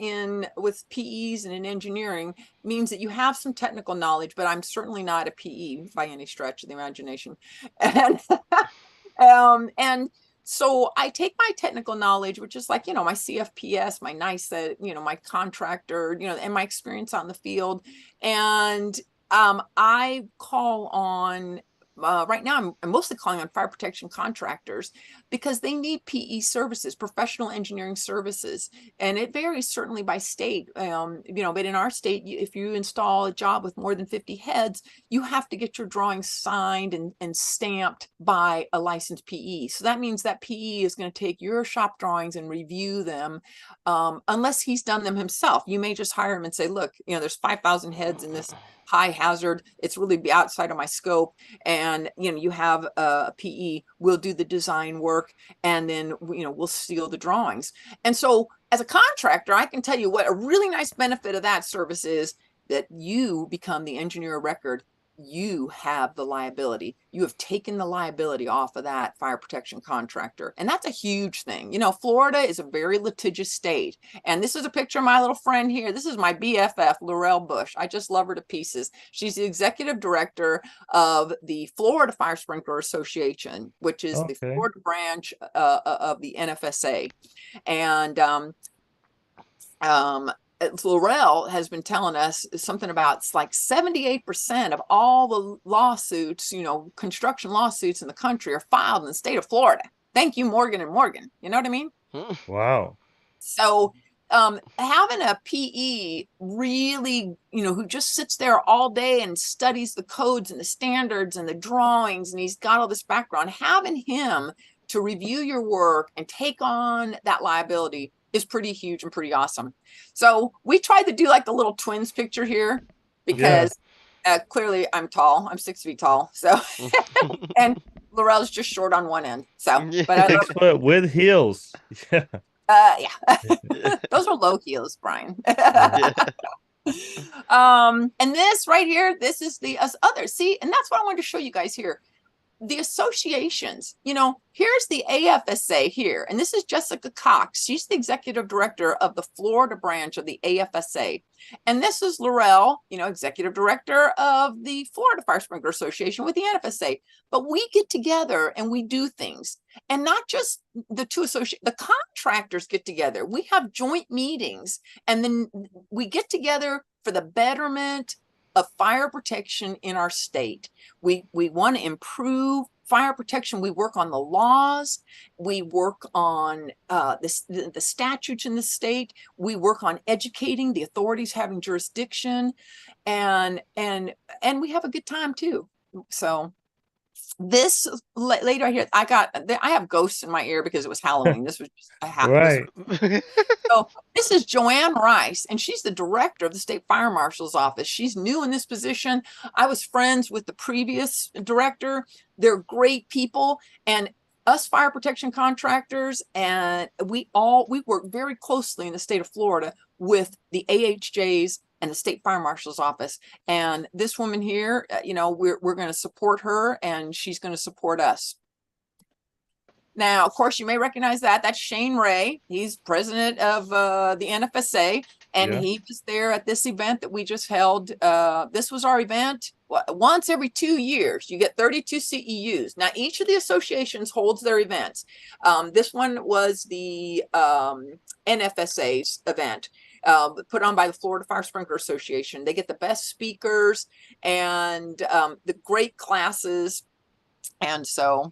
with PEs and in engineering means that you have some technical knowledge, but I'm certainly not a PE by any stretch of the imagination. And so I take my technical knowledge, which is like, my CFPS, my NICE, my contractor, and my experience out in the field. And I call on, right now, I'm mostly calling on fire protection contractors because they need PE services, professional engineering services. And it varies certainly by state, but in our state, if you install a job with more than 50 heads, you have to get your drawings signed and stamped by a licensed PE. So that means that PE is going to take your shop drawings and review them, unless he's done them himself. You may just hire him and say, look, there's 5,000 heads in this high hazard. It's really be outside of my scope. And, you have a PE, we'll do the design work, and then, we'll seal the drawings. And so as a contractor, I can tell you what a really nice benefit of that service is, that you become the engineer of record. you have the liability. You have taken the liability off of that fire protection contractor. And that's a huge thing. You know, Florida is a very litigious state. And this is a picture of my little friend here. This is my BFF, Laurel Bush. I just love her to pieces. She's the executive director of the Florida Fire Sprinkler Association, which is the Florida branch of the NFSA. And Laurel has been telling us something about it's like 78% of all the lawsuits, you know, construction lawsuits in the country are filed in the state of Florida. Thank you, Morgan and Morgan. You know what I mean? Wow. So having a PE really, you know, who just sits there all day and studies the codes and the standards and the drawings, and he's got all this background, having him to review your work and take on that liability is pretty huge and pretty awesome. So we tried to do like the little twins picture here because clearly I'm tall. I'm 6 feet tall. So, and Laurel's just short on one end. So, but I 6 foot with heels. Yeah. Those are low heels, Brian. And this right here, this is the other. See, and that's what I wanted to show you guys here. The associations, you know, here's the AFSA here, and this is Jessica Cox. She's the executive director of the Florida branch of the AFSA. And this is Laurel, you know, executive director of the Florida Fire Sprinkler Association with the NFSA. But we get together and we do things, and not just the two associates, the contractors get together. We have joint meetings, and then we get together for the betterment of fire protection in our state. We want to improve fire protection. We work on the laws. We work on the statutes in the state. We work on educating the authorities having jurisdiction, and we have a good time too. So this lady right here, I have ghosts in my ear because it was Halloween. This was just a Right. So this is Joanne Rice, and she's the director of the state fire marshal's office. She's new in this position. I was friends with the previous director. They're great people, and us fire protection contractors, and we work very closely in the state of Florida with the AHJs and the state fire marshal's office. And this woman here, you know, we're going to support her, and she's going to support us. Now, of course, you may recognize that. That's Shane Ray. He's president of the NFSA, and he was there at this event that we just held. This was our event. Once every 2 years, you get 32 CEUs. Now, each of the associations holds their events. This one was the NFSA's event. Put on by the Florida Fire Sprinkler Association. They get the best speakers and the great classes. And so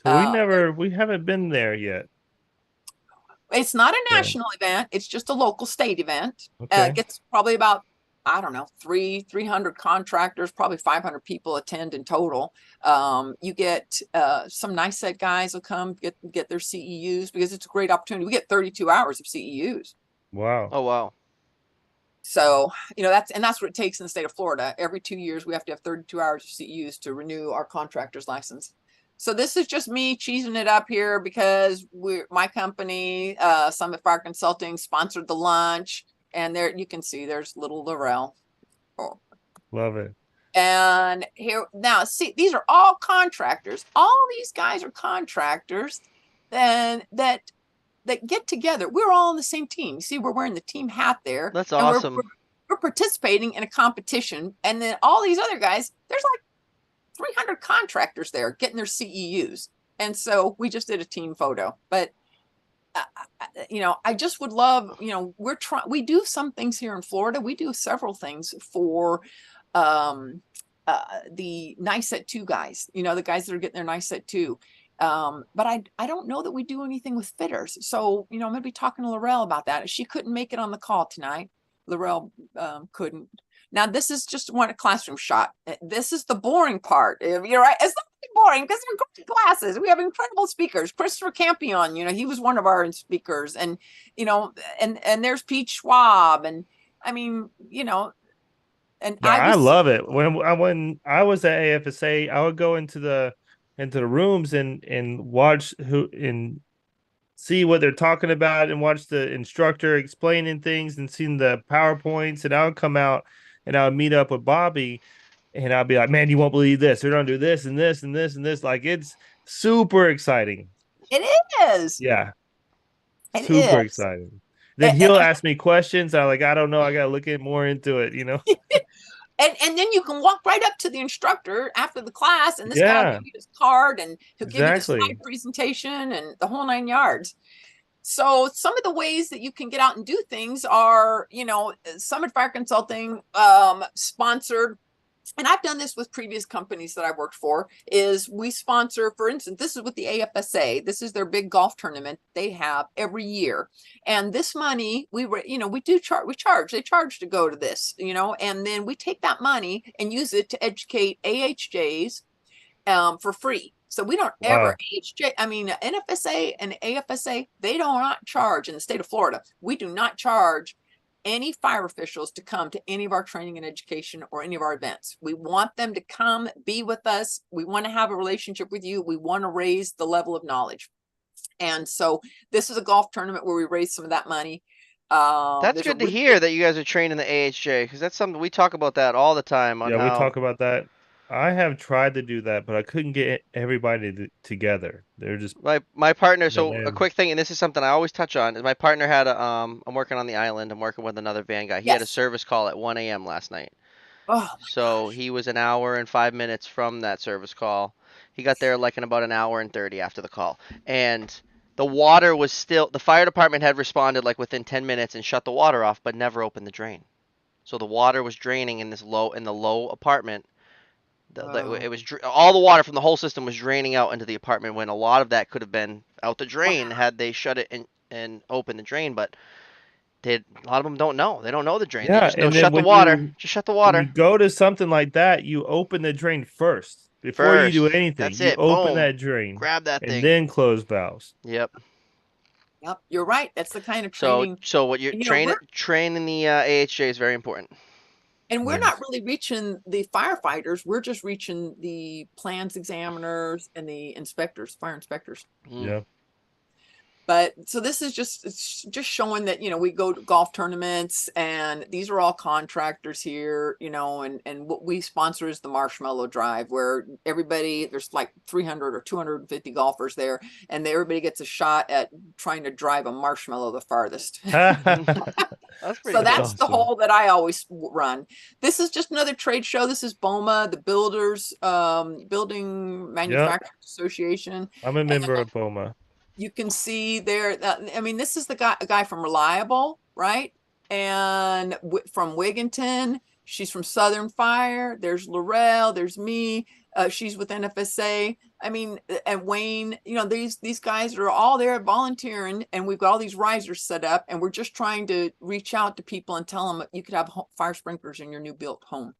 we haven't been there yet. It's not a national event. It's just a local state event. Okay. It gets probably about, I don't know, 300 contractors, probably 500 people attend in total. You get some NICET guys will come get their CEUs because it's a great opportunity. We get 32 hours of CEUs. Wow. Oh, wow. So, you know, that's what it takes in the state of Florida. Every 2 years, we have to have 32 hours of CEUs to renew our contractor's license. So this is just me cheesing it up here because my company, Summit Fire Consulting, sponsored the lunch, and there you can see there's little Laurel. Oh. Love it. And here now, see, these are all contractors. All these guys are contractors, and that get together. We're all on the same team. You see, we're wearing the team hat there. That's awesome. We're participating in a competition, and then all these other guys, there's like 300 contractors there getting their CEUs. And so we just did a team photo. But you know, I just would love, you know, we do some things here in Florida. We do several things for the NICET 2 guys, you know, the guys that are getting their NICET 2. But I don't know that we do anything with fitters. So, you know, I'm going to be talking to Laurel about that. She couldn't make it on the call tonight. Laurel couldn't. Now, this is just one classroom shot. This is the boring part. You're right. It's not boring because they're great classes. We have incredible speakers. Christopher Campion, you know, he was one of our speakers. And, you know, and there's Pete Schwab. And I mean, you know, and I love it. When I was at AFSA, I would go into the rooms and watch and see what they're talking about and watch the instructor explaining things and seeing the PowerPoints, and I would come out and I would meet up with Bobby and I'll be like, man, you won't believe this. They're gonna do this and this and this and this. Like it's super exciting. It is. Yeah, It super is. exciting. Then And, he'll ask me questions. I like, I don't know. I gotta look at more into it. and then you can walk right up to the instructor after the class, and this guy will Yeah, give you his card, and he'll give you the exactly. slide presentation and the whole 9 yards. So some of the ways that you can get out and do things are, Summit Fire Consulting sponsored, and I've done this with previous companies that I worked for, is we sponsor, for instance, this is with the AFSA. This is their big golf tournament they have every year. And this money, we charge, they charge to go to this, and then we take that money and use it to educate AHJs for free. So we don't ever AHJ, NFSA and AFSA, they do not charge in the state of Florida. We do not charge any fire officials to come to any of our training and education or any of our events. We want them to come be with us. We want to have a relationship with you. We want to raise the level of knowledge. And so this is a golf tournament where we raise some of that money. That's good to hear that you guys are trained in the AHJ, because that's something we talk about that all the time on we talk about that. I have tried to do that, but I couldn't get everybody together. They're just my partner. So a quick thing, and this is something I always touch on, is my partner had a I'm working on the island. I'm working with another van guy. He had a service call at 1 a.m. last night. Oh, so he was an hour and 5 minutes from that service call. He got there like in about an hour and 30 after the call, and the water was still. The fire department had responded like within 10 minutes and shut the water off, but never opened the drain. So the water was draining in the low apartment. It was all the water from the whole system was draining out into the apartment, when a lot of that could have been out the drain had they shut it and opened the drain. But a lot of them don't know. They don't know the drain. Yeah, they just know and then shut the water. Just shut the water. When you go to something like that, you open the drain first before you do anything. That's you it. open Boom. that drain, grab that thing, and then close valves. Yep. Yep, you're right. That's the kind of training. So what you're training the AHJ is very important. And we're not really reaching the firefighters. We're just reaching the plans examiners and the inspectors, fire inspectors. Yeah. But so this is just showing that, we go to golf tournaments, and these are all contractors here, and what we sponsor is the Marshmallow Drive, where there's like 300 or 250 golfers there, and everybody gets a shot at trying to drive a marshmallow the farthest. That's awesome. The hole that I always run. This is just another trade show. This is BOMA, the Builders Building Manufacturers Association. I'm a member of BOMA. You can see there. This is a guy from Reliable, right? And from Wigginton. She's from Southern Fire. There's Laurel. There's me. She's with NFSA. And Wayne. These guys are all there volunteering, and we've got all these risers set up, and we're just trying to reach out to people and tell them you could have fire sprinklers in your new built home.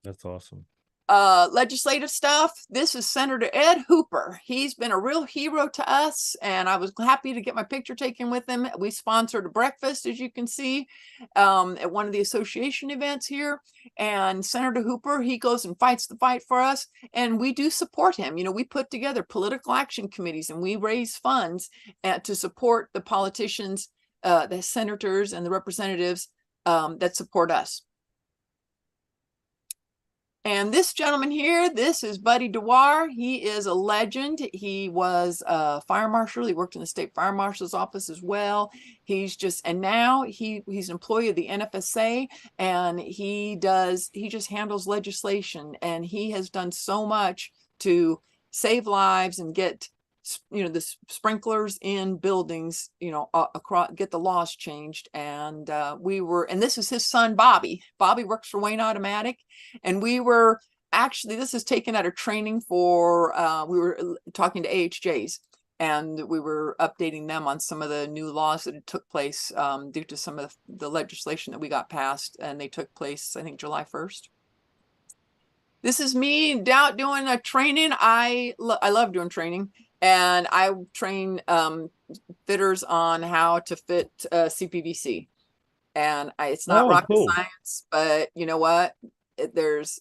That's awesome. Legislative stuff. This is Senator Ed Hooper. He's been a real hero to us, and I was happy to get my picture taken with him. We sponsored a breakfast, as you can see, at one of the association events here. And Senator Hooper, he goes and fights the fight for us, and we do support him. We put together political action committees, and we raise funds to support the politicians, the senators and the representatives that support us. And this gentleman here, this is Buddy Dewar. He is a legend. He was a fire marshal. He worked in the state fire marshal's office as well. And now he's an employee of the NFSA, and he just handles legislation, and he has done so much to save lives and get the sprinklers in buildings, across, get the laws changed. And and this is his son, Bobby. Bobby works for Wayne Automatic. And this is taken out of training for, we were talking to AHJs, and we were updating them on some of the new laws that had took place due to some of the legislation that we got passed. And they took place, I think, July 1st. This is me out doing a training. I love doing training. And I train fitters on how to fit CPVC. And it's not rocket science, but you know what? There's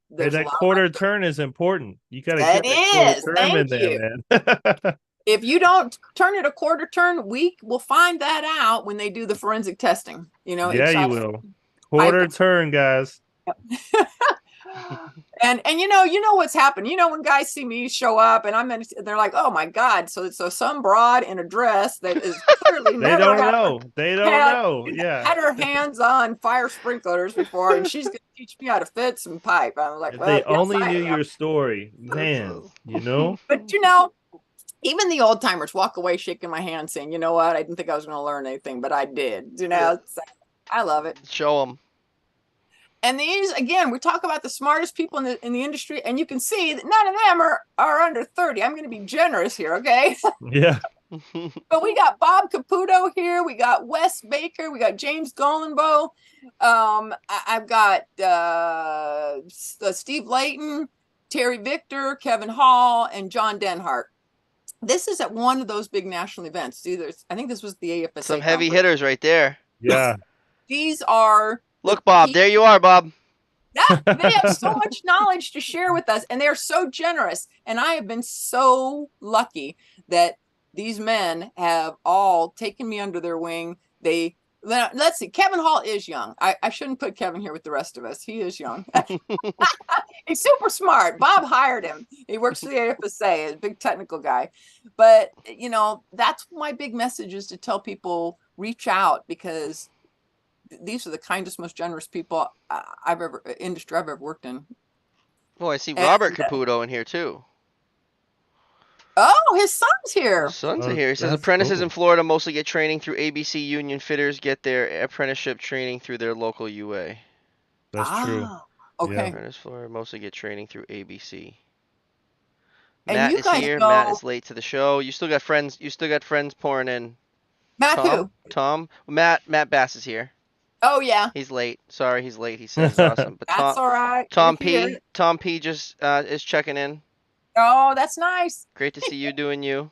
that quarter turn is important. You got to get that quarter turn in there, man. If you don't turn it a quarter turn, we will find that out when they do the forensic testing. Yeah, you will. Quarter turn, guys. And you know what's happened. You know, when guys see me show up and they're like, oh my God. So some broad in a dress that is clearly They never don't know. They don't know. Yeah. had her hands on fire sprinklers before, and she's gonna teach me how to fit some pipe. I was like, If well, they yes, only I knew am. your story, man, you know? But you know, even the old timers walk away shaking my hand saying, you know what, I didn't think I was gonna learn anything, but I did. You know, I love it. Show them. And these, again, we talk about the smartest people in the industry, and you can see that none of them are under 30. I'm going to be generous here, okay? Yeah. But we got Bob Caputo here. We got Wes Baker. We got James Golenbow. I've got Steve Layton, Terry Victor, Kevin Hall, and John Denhart. This is at one of those big national events. I think this was the AFSA. Some heavy hitters right there. Yeah. These are... Look, Bob, there you are, Bob. They have so much knowledge to share with us, and they're so generous. And I have been so lucky that these men have all taken me under their wing. Let's see, Kevin Hall is young. I shouldn't put Kevin here with the rest of us. He is young. He's super smart. Bob hired him. He works for the AFSA, a big technical guy. But, you know, that's my big message, is to tell people, reach out, because these are the kindest, most generous people I've ever worked in. Oh, I see Robert Caputo in here too. Oh, his son's here. His sons are here. He says apprentices in Florida mostly get training through ABC. Union fitters get their apprenticeship training through their local UA. That's true. Okay. Yeah. Apprentice Florida mostly get training through ABC. And Matt you is guys here. know... Matt is late to the show. You still got friends. You still got friends pouring in. Matt Tom? who? Tom. Matt Bass is here. Oh yeah. He's late. Sorry, he's late. He says awesome. But That's all right. Tom P just is checking in. Oh, that's nice. Great to see you doing you.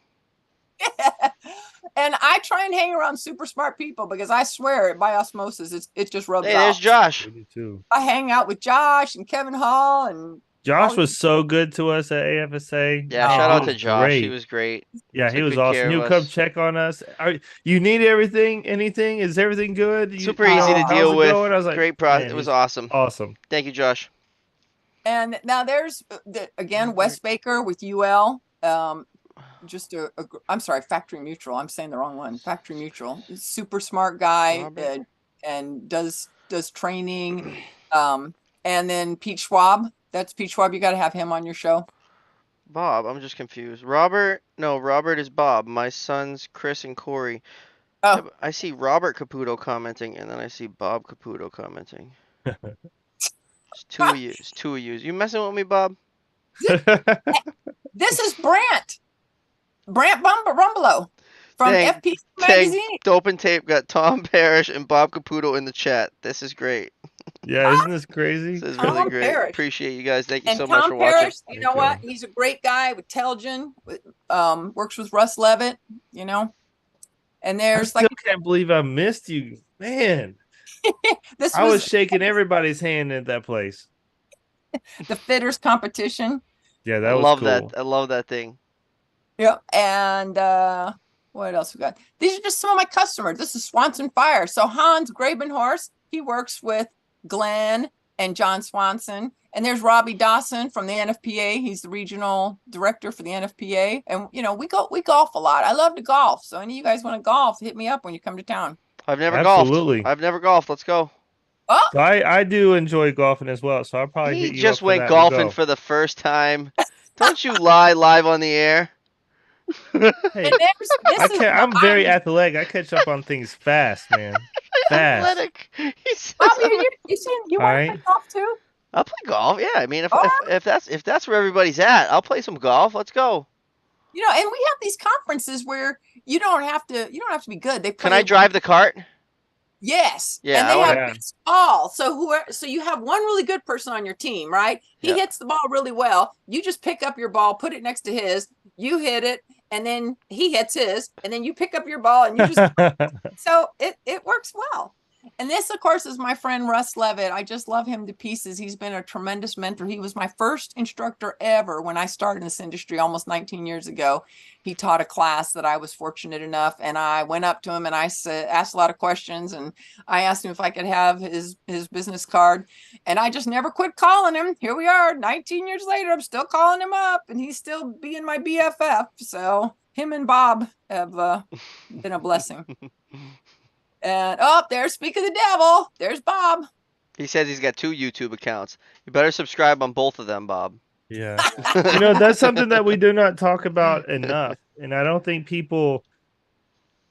And I try and hang around super smart people, because I swear, by osmosis, it just rubs off. Hey, there's Josh. Me too. I hang out with Josh and Kevin Hall, and Josh was so good to us at AFSA. Yeah, shout out to Josh. Great. He was great. Yeah, he was awesome. He'll come check on us. You need anything? Is everything good? Super easy to deal with. I was like, great product. It was awesome. Awesome. Thank you, Josh. And now there's again Wes Baker with UL. I'm sorry, Factory Mutual. I'm saying the wrong one. Factory Mutual. Super smart guy, and does training. And then Pete Schwab. That's Pete Schwab. You got to have him on your show. Bob, I'm just confused. Robert is Bob. My sons, Chris and Corey. Oh. I see Robert Caputo commenting, and then I see Bob Caputo commenting. It's two of you. It's two of you. You messing with me, Bob? This is Brant Rumbelow from FP Magazine. Dope and Tape got Tom Parrish and Bob Caputo in the chat. This is great. Yeah, isn't this crazy? This is really great. Parrish. Appreciate you guys. Thank you so Tom much for Parrish, watching. You know what? He's a great guy with Telgen. Works with Russ Levitt. You know, and there's I can't believe I missed you, man. I was shaking everybody's hand at that place. The fitters competition. Yeah, that was cool. I love that thing. Yeah, and what else we got? These are just some of my customers. This is Swanson Fire. So Hans Grabenhorst, he works with Glenn and John Swanson. And there's Robbie Dawson from the NFPA. He's the regional director for the NFPA. And you know, we golf a lot. I love to golf. So any of you guys want to golf, hit me up when you come to town. I've never golfed. Let's go. Oh. So I do enjoy golfing as well. So I'll probably hit you just up went golfing for the first time. Don't you lie live on the air. Hey, I'm very athletic. I catch up on things fast, man. Fast. Athletic. You want to play golf too? I'll play golf. Yeah, I mean, if that's where everybody's at, I'll play some golf. Let's go. You know, and we have these conferences where you don't have to be good. Can I drive the cart? Yes. Yeah. And they have all. So you have one really good person on your team, right? He hits the ball really well. You just pick up your ball, put it next to his, you hit it, and then he hits his, and then you pick up your ball and you just so it works well. And this, of course, is my friend Russ Levitt. I just love him to pieces. He's been a tremendous mentor. He was my first instructor ever when I started in this industry almost 19 years ago. He taught a class that I was fortunate enough, and I went up to him and I asked a lot of questions, and I asked him if I could have his business card, and I just never quit calling him. Here we are, 19 years later. I'm still calling him up, and he's still being my BFF. So him and Bob have been a blessing. And there's Speak of the Devil. There's Bob. He says he's got 2 YouTube accounts. You better subscribe on both of them, Bob. Yeah. You know, that's something that we do not talk about enough. And I don't think people,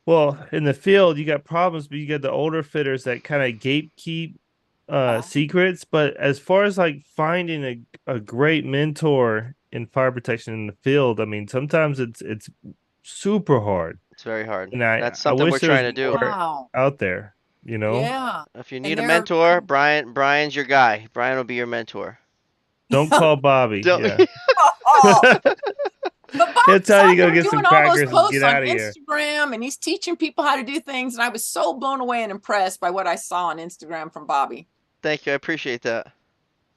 well, in the field, you got problems, but you got the older fitters that kind of gatekeep secrets. But as far as like finding a great mentor in fire protection in the field, I mean, sometimes it's super hard. It's very hard. And That's something we're trying to do. Out there, you know? Yeah. If you need a mentor, Brian's your guy. Brian will be your mentor. Don't call Bobby. Don't. Yeah. But Bob, He'll tell you to go get doing some all crackers those and posts get on out of here. Instagram, and he's teaching people how to do things, and I was so blown away and impressed by what I saw on Instagram from Bobby. Thank you. I appreciate that.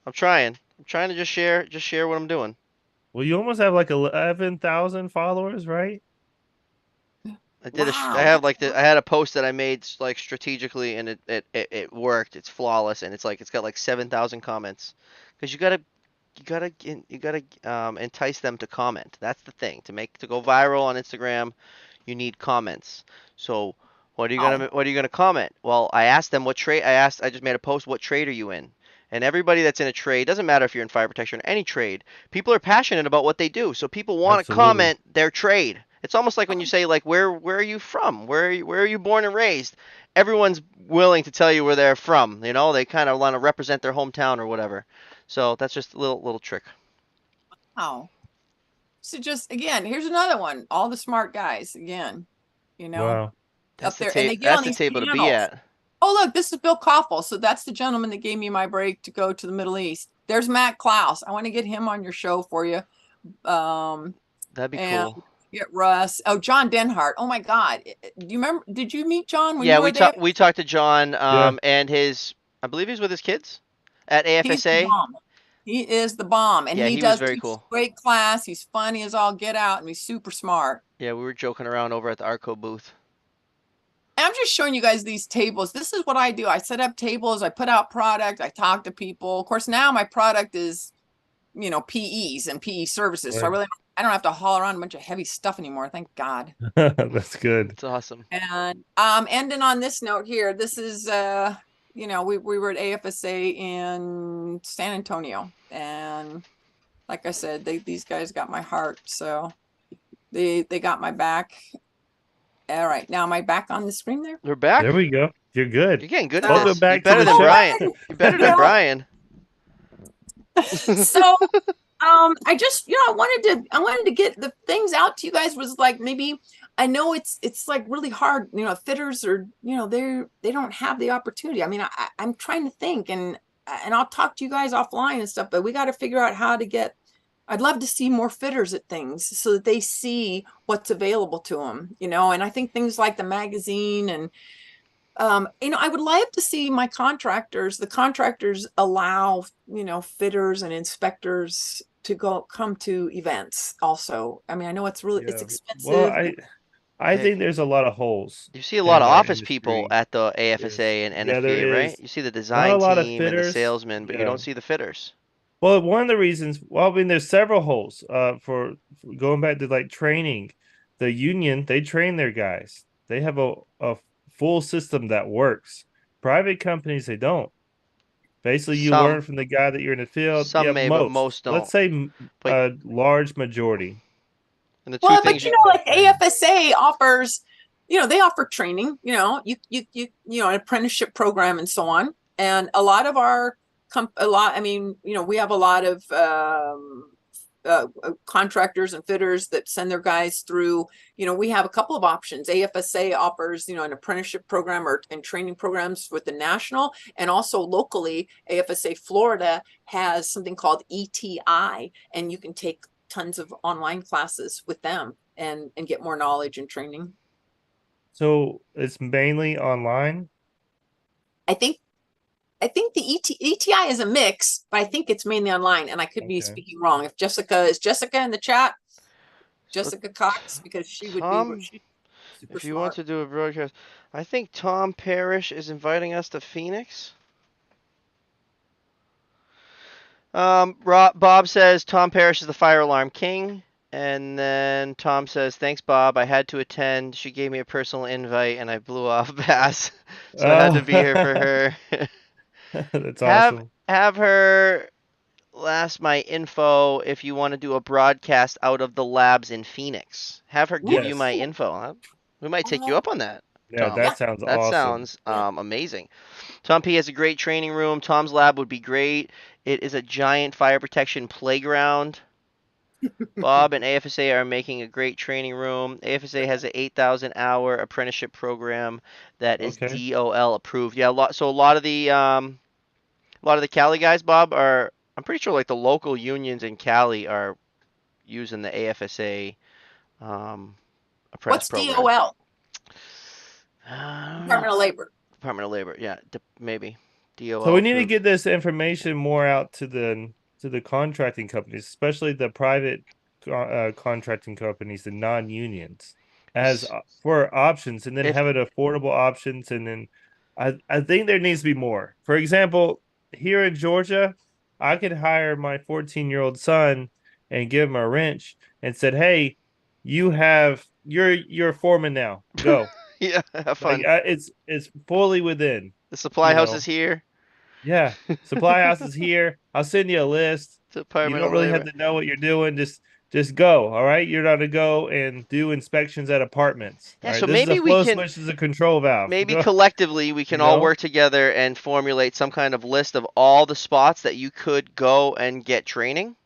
I'm trying to just share what I'm doing. Well, you almost have like 11,000 followers, right? I did Wow. I had a post that I made like strategically, and it worked. It's flawless, and it's got like 7,000 comments. Because you gotta entice them to comment. That's the thing. To go viral on Instagram, you need comments. So what are you gonna comment? Well, I asked them what trade. I just made a post. What trade are you in? And everybody that's in a trade, doesn't matter if you're in fire protection or any trade, people are passionate about what they do. So people want to comment their trade. It's almost like when you say, like, where are you from? Where are you born and raised? Everyone's willing to tell you where they're from. You know, they kind of want to represent their hometown or whatever. So that's just a little trick. Wow. So just again, here's another one. All the smart guys again, you know, wow. That's up there, and they get on these table panels. To be at. Oh, look, this is Bill Koffel. So that's the gentleman that gave me my break to go to the Middle East. There's Matt Klaus. I want to get him on your show for you. That'd be cool. Get Russ. Oh, John Denhart. Oh my God. Do you remember? Did you meet John when you were there? We talked to John. And I believe he's with his kids at AFSA. He is the bomb, and he does very cool. Great class. He's funny as all get out, and he's super smart. Yeah, we were joking around over at the Arco booth. I'm just showing you guys these tables. This is what I do. I set up tables. I put out product. I talk to people. Of course, now my product is, PEs and PE services. Right. So I don't have to haul around a bunch of heavy stuff anymore. Thank God. That's good. It's awesome. And ending on this note here, this is we were at AFSA in San Antonio, and like I said, these guys got my heart, so they got my back. All right, now am I back on the screen there? We're back. There we go. You're good. You're getting good. Welcome back. You're better than Brian. You're better than Brian. So I just I wanted to get the things out to you guys. Was like, maybe I know it's like really hard, fitters are, they don't have the opportunity. I mean, I'm trying to think, and I'll talk to you guys offline and stuff, but we got to figure out how to get, I'd love to see more fitters at things so that they see what's available to them, and I think things like the magazine and I would like to see the contractors allow, fitters and inspectors to come to events also. I mean, I know it's expensive. Well, I think there's a lot of holes. You see a lot of office people at the AFSA and NFPA, right? You see the design team and the salesmen, but you don't see the fitters. Well, one of the reasons, there's several holes for going back to like training. The union, they train their guys. They have a full system that works. Private companies, they don't. Basically, you learn from the guy that you're in the field. Some may, but most don't. Let's say a large majority. And like AFSA offers, they offer training. An apprenticeship program and so on. And a lot of we have a lot of contractors and fitters that send their guys through. We have a couple of options. AFSA offers an apprenticeship program and training programs with the national, and also locally AFSA Florida has something called ETI, and you can take tons of online classes with them and get more knowledge and training. So it's mainly online? I think the ETI is a mix, but I think it's mainly online, and I could be Okay. speaking wrong. If Jessica in the chat, So Jessica Cox, because she would be Tom, she's super if you want smart. to do a broadcast, I think Tom Parrish is inviting us to Phoenix. Bob says Tom Parrish is the fire alarm king. And then Tom says, "Thanks, Bob. I had to attend. She gave me a personal invite, and I blew off Bass, so I had to Oh, be here for her. that's have awesome. have her last my info if you want to do a broadcast out of the labs in Phoenix. Have her give you my Yes. Ooh, info. We might take you oh, up on that, Yeah, Tom. yeah, that sounds That awesome. sounds yeah. amazing. Tom P has a great training room. Tom's lab would be great. It is a giant fire protection playground. Bob and AFSA are making a great training room. AFSA has an 8,000 hour apprenticeship program that is Okay. DOL approved. Yeah, a lot of the Cali guys, Bob, are I'm pretty sure like the local unions in Cali are using the AFSA um, apprentice What's program. DOL? I don't know. Department of Labor. Department of Labor. Yeah, maybe So DOL we need to approved. get this information more out to the contracting companies, especially the private contracting companies, the non-unions, as for options, and then If have it affordable options. And then I think there needs to be more. For example, here in Georgia, I could hire my 14-year-old son and give him a wrench and said, "Hey, you're a foreman now. Go." yeah, have Like fun. it's fully within, The supply you house is know. here. Yeah. Supply house is here. I'll send you a list. You Department don't of really have Labor. to know what you're doing. Just go. All right. You're not to go and do inspections at apartments. All Yeah, right. so This is a maybe we flow can switch, this is a control valve. maybe Go, collectively we can you all know? work together and formulate some kind of list of all the spots that you could go and get training.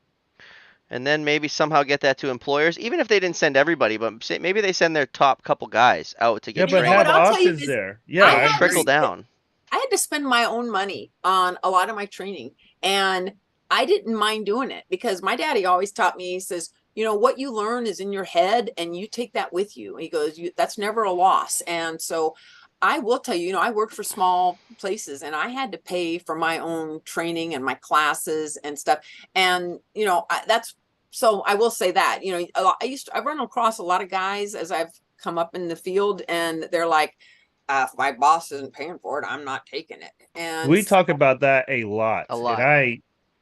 And then maybe somehow get that to employers, even if they didn't send everybody, but maybe they send their top couple guys out to Yeah, get You but know what have training I'll tell you options is there. Yeah, I and I had trickle agree. down. I had to spend my own money on a lot of my training, and I didn't mind doing it because my daddy always taught me, he says, you know, what you learn is in your head and you take that with you. He goes, that's never a loss. And so I will tell you, you know, I worked for small places and I had to pay for my own training and my classes and stuff. And, you know, that's so I will say that, you know, I've run across a lot of guys as I've come up in the field, and they're like, if my boss isn't paying for it, I'm not taking it. And We so, talk about that a lot. A And lot.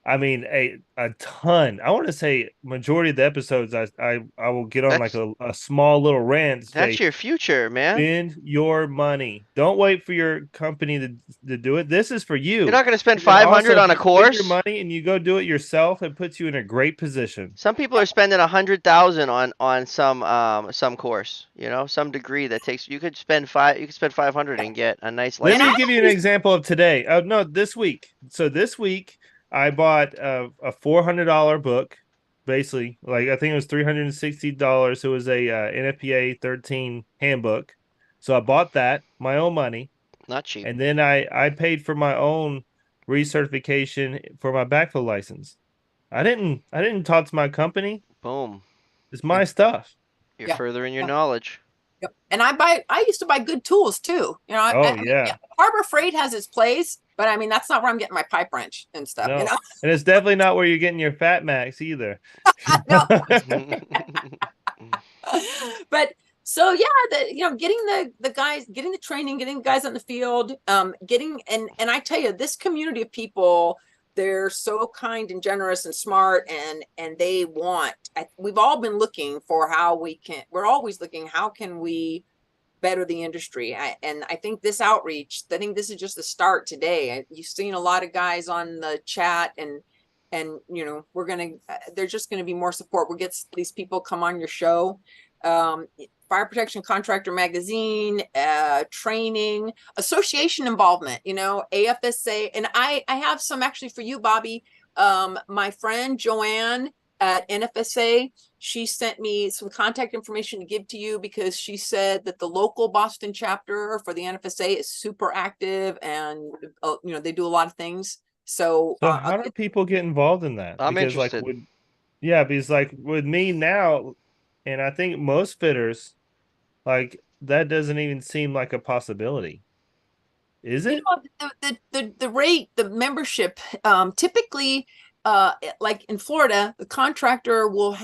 I mean a ton. I want to say majority of the episodes I will get on like That's a small little rant, that's say your future, man. spend your money. Don't wait for your company to do it. This is for You're you. not going to spend And then 500 also, if on a you spend your course. money and you go do it yourself, it puts you in a great position. Some people are spending 100,000 on some course, you know, some degree that takes you could spend 500 and get a nice Let and I me license. give you an always, example of today. Oh no, this week. So this week I bought a $400 book, basically. Like I think it was $360. It was a NFPA 13 handbook. So I bought that, my own money, Not cheap. and then I paid for my own recertification for my backflow license. I didn't talk to my company. Boom. It's yeah, my stuff. You're yeah, furthering your yeah, knowledge. yeah. And I used to buy good tools too. You know, Oh I mean, yeah, yeah. Harbor Freight has its place, but I mean, that's not where I'm getting my pipe wrench and stuff, you No. know? And it's definitely not where you're getting your fat max either. No, but so yeah, you know, getting the guys, getting the training, getting the guys on the field, getting and I tell you, this community of people, they're so kind and generous and smart, and they want. We've all been looking for how we can. We're always looking how can we better the industry. And I think this outreach, I think this is just the start today. You've seen a lot of guys on the chat, and you know there's just gonna be more support. We'll get these people come on your show. Um, Fire Protection Contractor Magazine, training, association involvement, you know, AFSA. And I have some actually for you, Bobby. My friend Joanne at NFSA, she sent me some contact information to give to you because she said that the local Boston chapter for the NFSA is super active, and you know, they do a lot of things. So So how do people get involved in that? I'm Because like interested. yeah, because like with me now, and I think most fitters, like that doesn't even seem like a possibility. Is You it? know, the rate, the membership, typically, like in Florida, the contractor will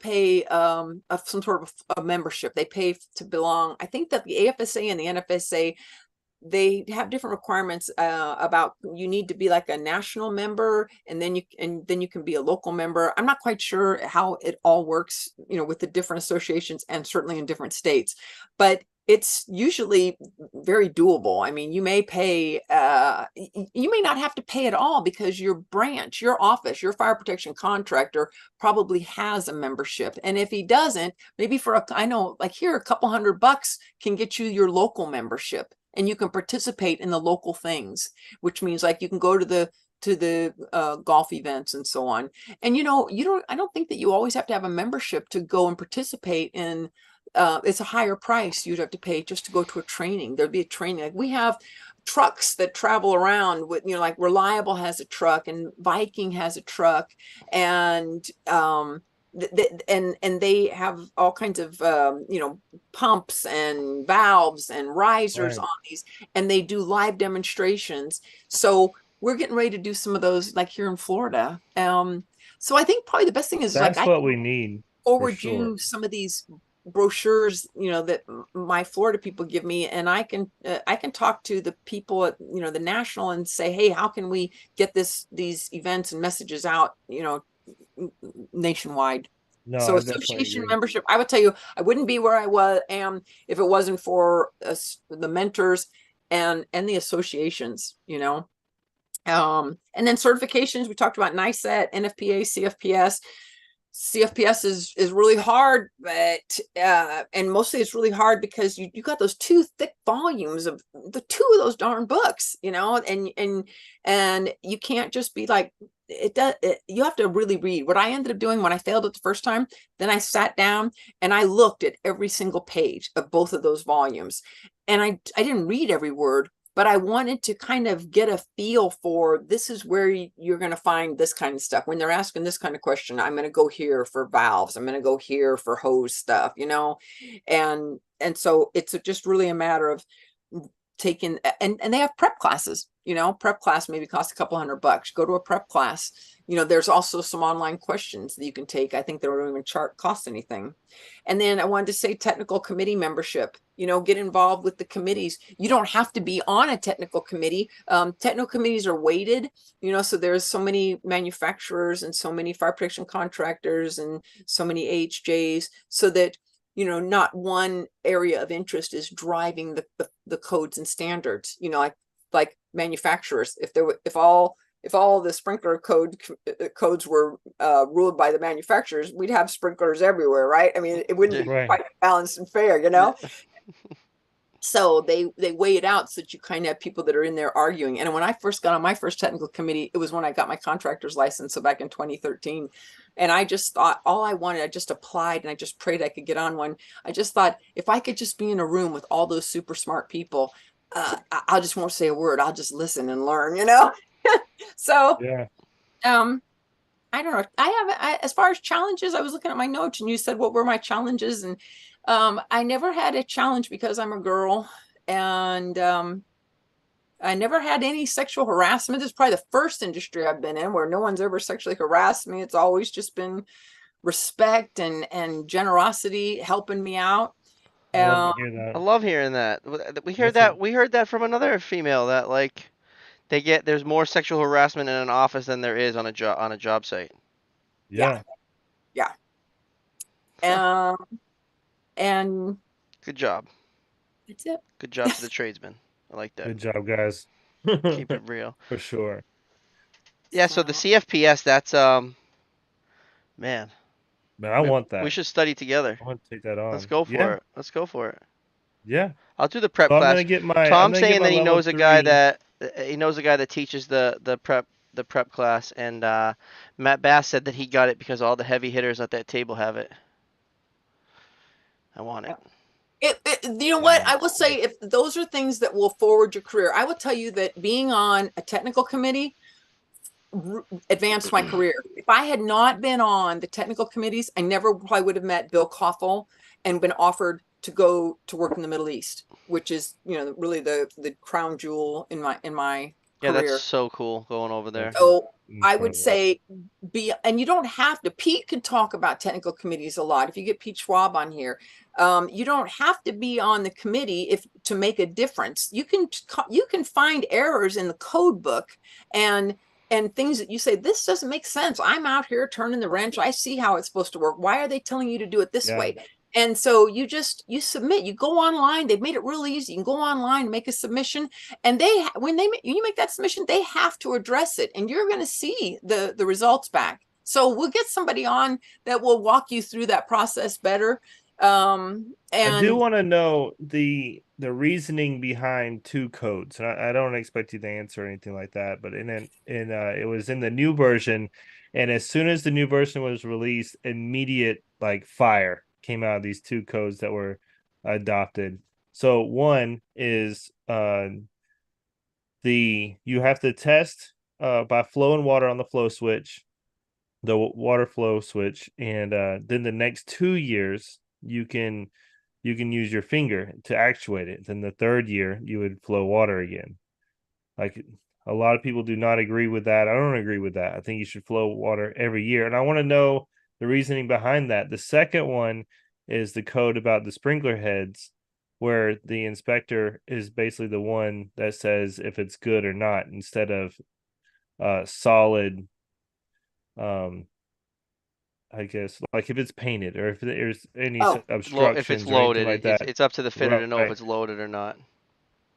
pay some sort of a membership. They pay to belong. I think that the AFSA and the NFSA, they have different requirements about, you need to be like a national member, and then you can be a local member. I'm not quite sure how it all works, you know, with the different associations and certainly in different states, but it's usually very doable. I mean, you may pay, you may not have to pay at all, because your branch, your office, your fire protection contractor probably has a membership. And if he doesn't, maybe for I know, like here, a couple $100 can get you your local membership, and you can participate in the local things, which means like you can go to the golf events and so on. And I don't think that you always have to have a membership to go and participate in. It's a higher price you'd have to pay just to go to a training. There'd be a training. Like we have trucks that travel around with, like Reliable has a truck, and Viking has a truck, and and they have all kinds of pumps and valves and risers Right. on these, and they do live demonstrations. So we're getting ready to do some of those, like here in Florida. So I think probably the best thing is, like, That's I what we need for forward sure. you some of these brochures, that my Florida people give me, and I can talk to the people at, the national, and say, hey, how can we get these events and messages out, nationwide. No, So I definitely association agree. membership, I would tell you, I wouldn't be where I am if it wasn't for us, the mentors and the associations, and then certifications. We talked about NICET, NFPA, CFPS. CFPS is really hard, but and mostly it's really hard because you got those two thick volumes of the two of those darn books, and you can't just be like, you have to really read. What I ended up doing when I failed it the first time, then I sat down and I looked at every single page of both of those volumes, and I didn't read every word, but I wanted to kind of get a feel for, this is where you're going to find this kind of stuff. When they're asking this kind of question, I'm going to go here for valves. I'm going to go here for hose stuff, and so it's just really a matter of taking, and they have prep classes. Prep class maybe costs a couple $100. Go to a prep class. There's also some online questions that you can take. I think they don't even cost anything. And then I wanted to say technical committee membership. Get involved with the committees. You don't have to be on a technical committee. Technical committees are weighted, so there's so many manufacturers and so many fire protection contractors and so many AHJs, so that not one area of interest is driving the codes and standards. Like manufacturers, if all the sprinkler codes were ruled by the manufacturers, we'd have sprinklers everywhere, right? I mean, it wouldn't Yeah. be Right. quite balanced and fair, Yeah. So they weigh it out so that you kind of have people that are in there arguing. And when I first got on my first technical committee, it was when I got my contractor's license, so back in 2013. And I just thought, all I wanted, I just applied and I just prayed I could get on one. I just thought, if I could just be in a room with all those super smart people, I just won't say a word. I'll just listen and learn, So, Yeah. I don't know. As far as challenges, I was looking at my notes and you said, what were my challenges? And I never had a challenge because I'm a girl, and I never had any sexual harassment. This is probably the first industry I've been in where no one's ever sexually harassed me. It's always just been respect and generosity helping me out. I love to Um, hear I that. love hearing that. We heard That's a that. We heard that from another female that like there's more sexual harassment in an office than there is on a job site. yeah, yeah. yeah. Um, and Good job. that's it. Good job to the tradesmen. I like that. Good job, guys. Keep it real. For sure. Yeah, so the So, CFPS, that's man, Man, I want we that. should study together. I want to take that Let's on. go for Yeah. it. Let's go for it. Yeah. I'll do the prep So class. I'm Tom's gonna get saying my that he level knows a guy 3. that teaches the prep class, and Matt Bass said that he got it because all the heavy hitters at that table have it. I want it. you know what? I will say, if those are things that will forward your career, I will tell you that being on a technical committee advanced my career. If I had not been on the technical committees, I never probably would have met Bill Koffel and been offered to go to work in the Middle East, which is, really the crown jewel in my Yeah, that's career. so cool going over there. That's So I would incredible. say and you don't have to. Pete can talk about technical committees a lot. If you get Pete Schwab on here, you don't have to be on the committee if to make a difference. You can find errors in the code book and things that you say, this doesn't make sense. I'm out here turning the wrench. I see how it's supposed to work. Why are they telling you to do it this Yeah. way? And so you submit, you go online. They've made it real easy. You can go online, make a submission, and when you make that submission, they have to address it, and you're going to see the results back. So we'll get somebody on that will walk you through that process better. I do And want to know the reasoning behind two codes. And I don't expect you to answer anything like that, but it was in the new version, and as soon as the new version was released, immediate like fire came out of these two codes that were adopted. So one is you have to test by flowing water on the flow switch, the water flow switch, and then the next 2 years you can use your finger to actuate it. Then the third year you would flow water again. Like, a lot of people do not agree with that. I don't agree with that. I think you should flow water every year. And I want to know the reasoning behind that. The second one is the code about the sprinkler heads, where the inspector is basically the one that says if it's good or not, instead of solid, um I guess, like if it's painted or if there's any oh, If it's obstructions or anything loaded, like that. it's up to the fitter to know if Right. it's loaded or not.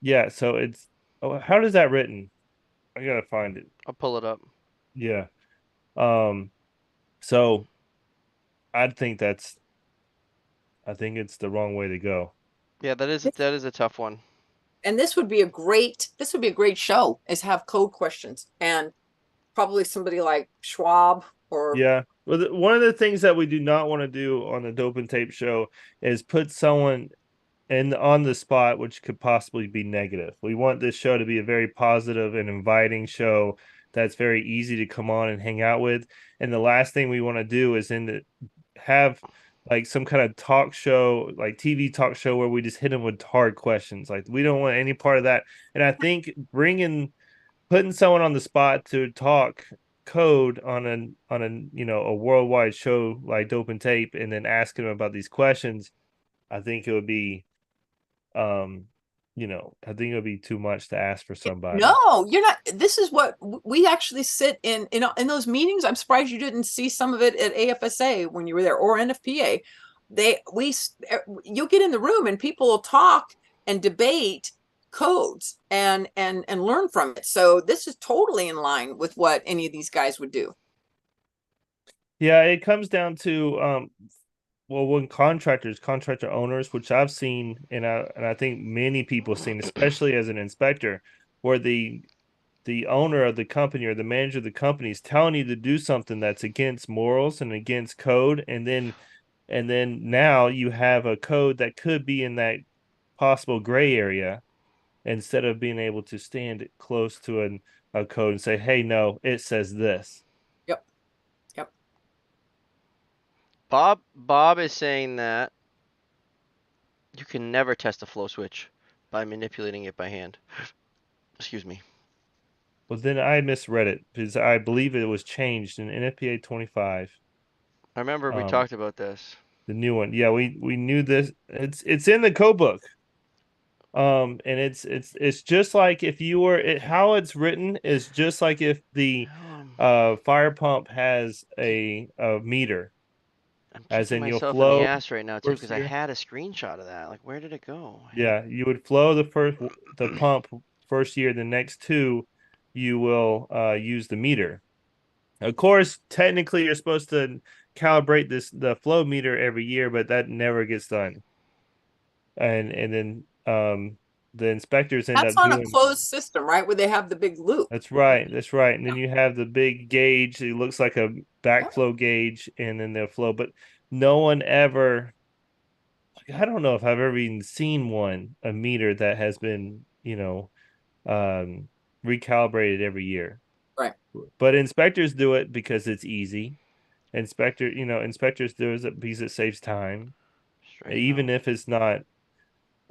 Yeah, so how does that written? I gotta find it. I'll pull it up. Yeah. Um, so I think it's the wrong way to go. Yeah, that is a tough one. and this would be a great show, is have code questions, and probably somebody like Schwab or Yeah. Well, one of the things that we do not want to do on the Dope and Tape show is put someone and on the spot, which could possibly be negative. We want this show to be a very positive and inviting show that's very easy to come on and hang out with. And the last thing we want to do is have like some kind of talk show, like TV talk show, where we just hit them with hard questions. Like, we don't want any part of that. And I think putting someone on the spot to talk code on a worldwide show like Dope and Tape, and then asking them about these questions, I think it would be um I think it would be too much to ask for somebody. no, you're not. This is what we actually sit in those meetings. I'm surprised you didn't see some of it at AFSA when you were there, or NFPA. You'll get in the room and people will talk and debate codes and learn from it. So this is totally in line with what any of these guys would do. Yeah, it comes down to well, when contractor owners, which I've seen, and I think many people seen, especially as an inspector, where the owner of the company or the manager of the company is telling you to do something that's against morals and against code, and then now you have a code that could be in that possible gray area, instead of being able to stand close to a code and say, hey, no, it says this. Yep. Yep. Bob is saying that you can never test a flow switch by manipulating it by hand. Excuse me. Well, then I misread it, because I believe it was changed in NFPA 25. I remember we Um, talked about this. the new one. Yeah, we knew this. It's in the code book. And it's just like if you were how it's written is just like if the fire pump has a meter, I'm as kicking in you'll myself in the flow ass right now too first because I year. had a screenshot of that. Like, where did it go? Yeah, you would flow the pump first year. The next two, you will use the meter. Of course, technically, you're supposed to calibrate the flow meter every year, but that never gets done. And then the inspectors end That's up on a doing. closed system, right? Where they have the big loop. That's right. That's right. And then you have the big gauge. It looks like a Yeah. backflow gauge, and then they'll flow. But no one ever. I don't know if I've ever even seen a meter that has been, um, recalibrated every year. Right. But inspectors do it because it's easy. Inspectors do it because it saves time. even if it's not,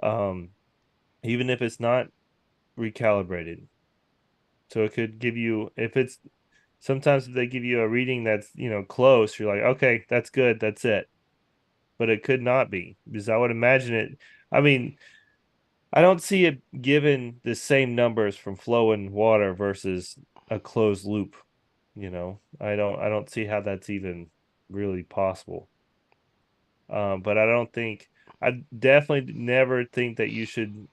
um, even if it's not recalibrated. So it could give you, if it's sometimes if they give you a reading that's, close, you're like, okay, that's good, that's it. But it could not be, because I would imagine it. I mean, I don't see it given the same numbers from flowing water versus a closed loop. I don't see how that's even really possible. But I definitely never think that you should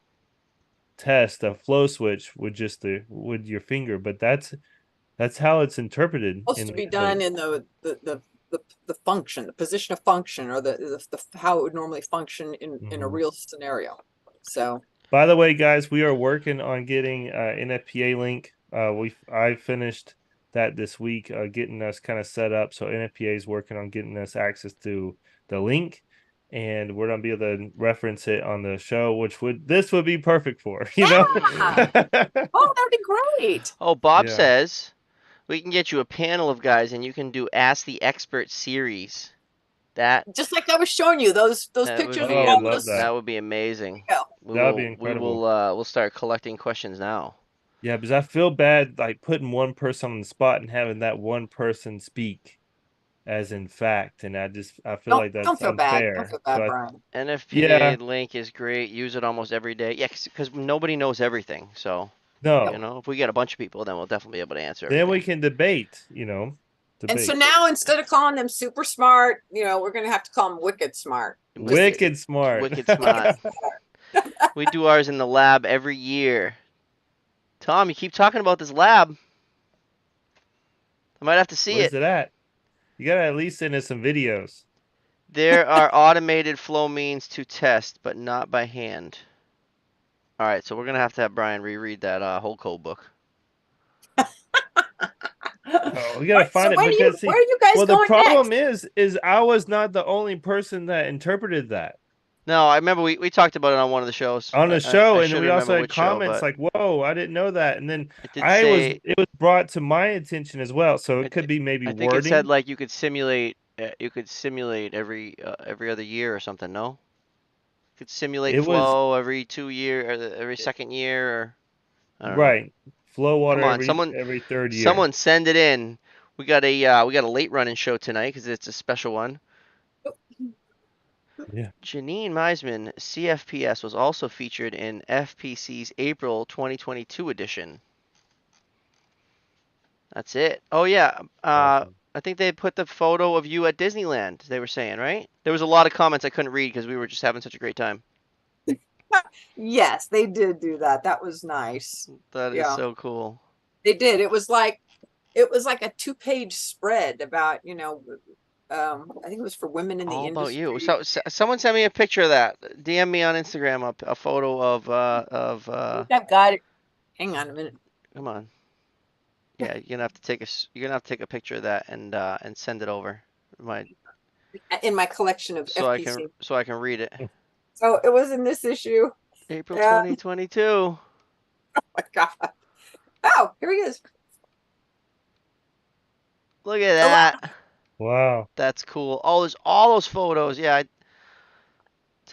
test a flow switch with with your finger, but that's how it's interpreted Supposed to be done in the function, the position of function, or the how it would normally function in a real scenario. So, by the way, guys, we are working on getting NFPA link. I finished that this week, getting us kind of set up. So NFPA is working on getting us access to the link, and we're gonna be able to reference it on the show, which this would be perfect for, yeah. Oh, that'd be great. Oh, Bob says we can get you a panel of guys, and you can do Ask the Expert series. That just like I was showing you those pictures. I love that. That would be amazing. That would be incredible. We'll start collecting questions now. Yeah, because I feel bad like putting one person on the spot and having that one person speak as in fact, and I feel like that's don't feel unfair. Bad. Don't feel bad, Brian. NFPA link is great. Use it almost every day. Yeah, because nobody knows everything. So if we get a bunch of people, then we'll definitely be able to answer. Then we can debate. And so now instead of calling them super smart, we're gonna have to call them wicked smart. Wicked smart. Wicked smart. We do ours in the lab every year. Tom, you keep talking about this lab. I might have to see Where's it at? You gotta at least send us some videos. There are automated flow means to test, but not by hand. All right, so we're gonna have to have Brian reread that whole code book. We gotta find it because where are you guys going the problem next? is I was not the only person that interpreted that. No, I remember we talked about it on one of the shows. On the show, and we also had comments like, "Whoa, I didn't know that." And then it was brought to my attention as well. So it could be maybe I think wording. It said like you could simulate every other year or something. No, you could simulate flow every 2 year or every second year. Or I don't know. Flow water every third year. Someone send it in. We got a late running show tonight because it's a special one. Yeah. Jeannene Meisman, CFPS, was also featured in FPC's April 2022 edition. That's it. Oh, yeah. Awesome. I think they put the photo of you at Disneyland, they were saying, right? There was a lot of comments I couldn't read because we were just having such a great time. Yes, they did do that. That was nice. That is so cool. They did. It was like a 2-page spread about, I think it was for women in the industry. About you. So someone sent me a picture of that. DM me on Instagram a photo of I've got it. Hang on a minute. Come on. Yeah, you're gonna have to take a picture of that and send it over. In my collection of FPC. So I can read it. So it was in this issue. April 2022. Oh my God. Oh, here he is. Look at that. Wow. That's cool. All those photos. Yeah.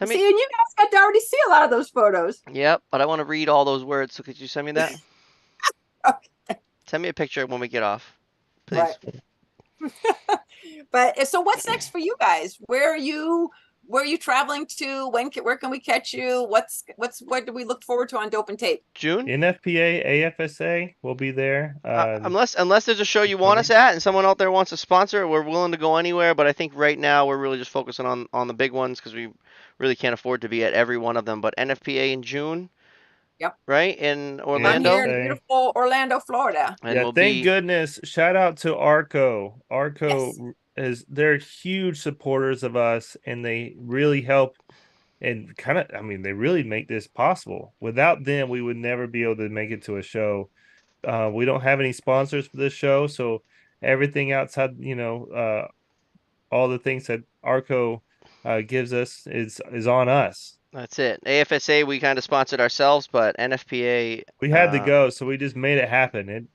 And you guys got to already see a lot of those photos. Yep, but I want to read all those words. So could you send me that? Okay. Send me a picture when we get off, please. Right. But so what's next for you guys? Where are you traveling to? Where can we catch you? What do we look forward to on Dope and Tape? June. NFPA, AFSA will be there. Unless there's a show you want us at and someone out there wants to sponsor, we're willing to go anywhere. But I think right now we're really just focusing on the big ones because we really can't afford to be at every one of them. But NFPA in June. Yep. Right in Orlando. I'm here in beautiful Orlando, Florida. And thank goodness. Shout out to Arco. Arco they're huge supporters of us, and they really help and they really make this possible. Without them, we would never be able to make it to a show. We don't have any sponsors for this show, so everything outside, all the things that Arco gives us is on us. That's it. AFSA, we kind of sponsored ourselves, but NFPA, we had to go, so we just made it happen.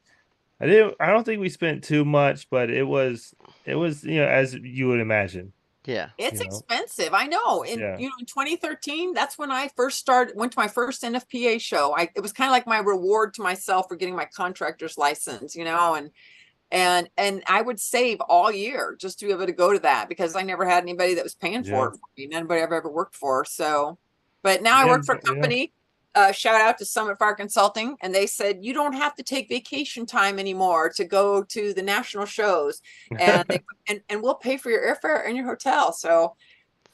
I don't think we spent too much, but it was as you would imagine. Yeah. It's You know? expensive. I know. In Yeah. in 2013, that's when I first went to my first NFPA show. It was kind of like my reward to myself for getting my contractor's license, and I would save all year just to be able to go to that because I never had anybody that was paying for Yeah. it for me. Nobody I've ever worked for. So, but now I Yeah, work for a company. Shout out to Summit Fire Consulting, and they said you don't have to take vacation time anymore to go to the national shows, and and we'll pay for your airfare and your hotel. So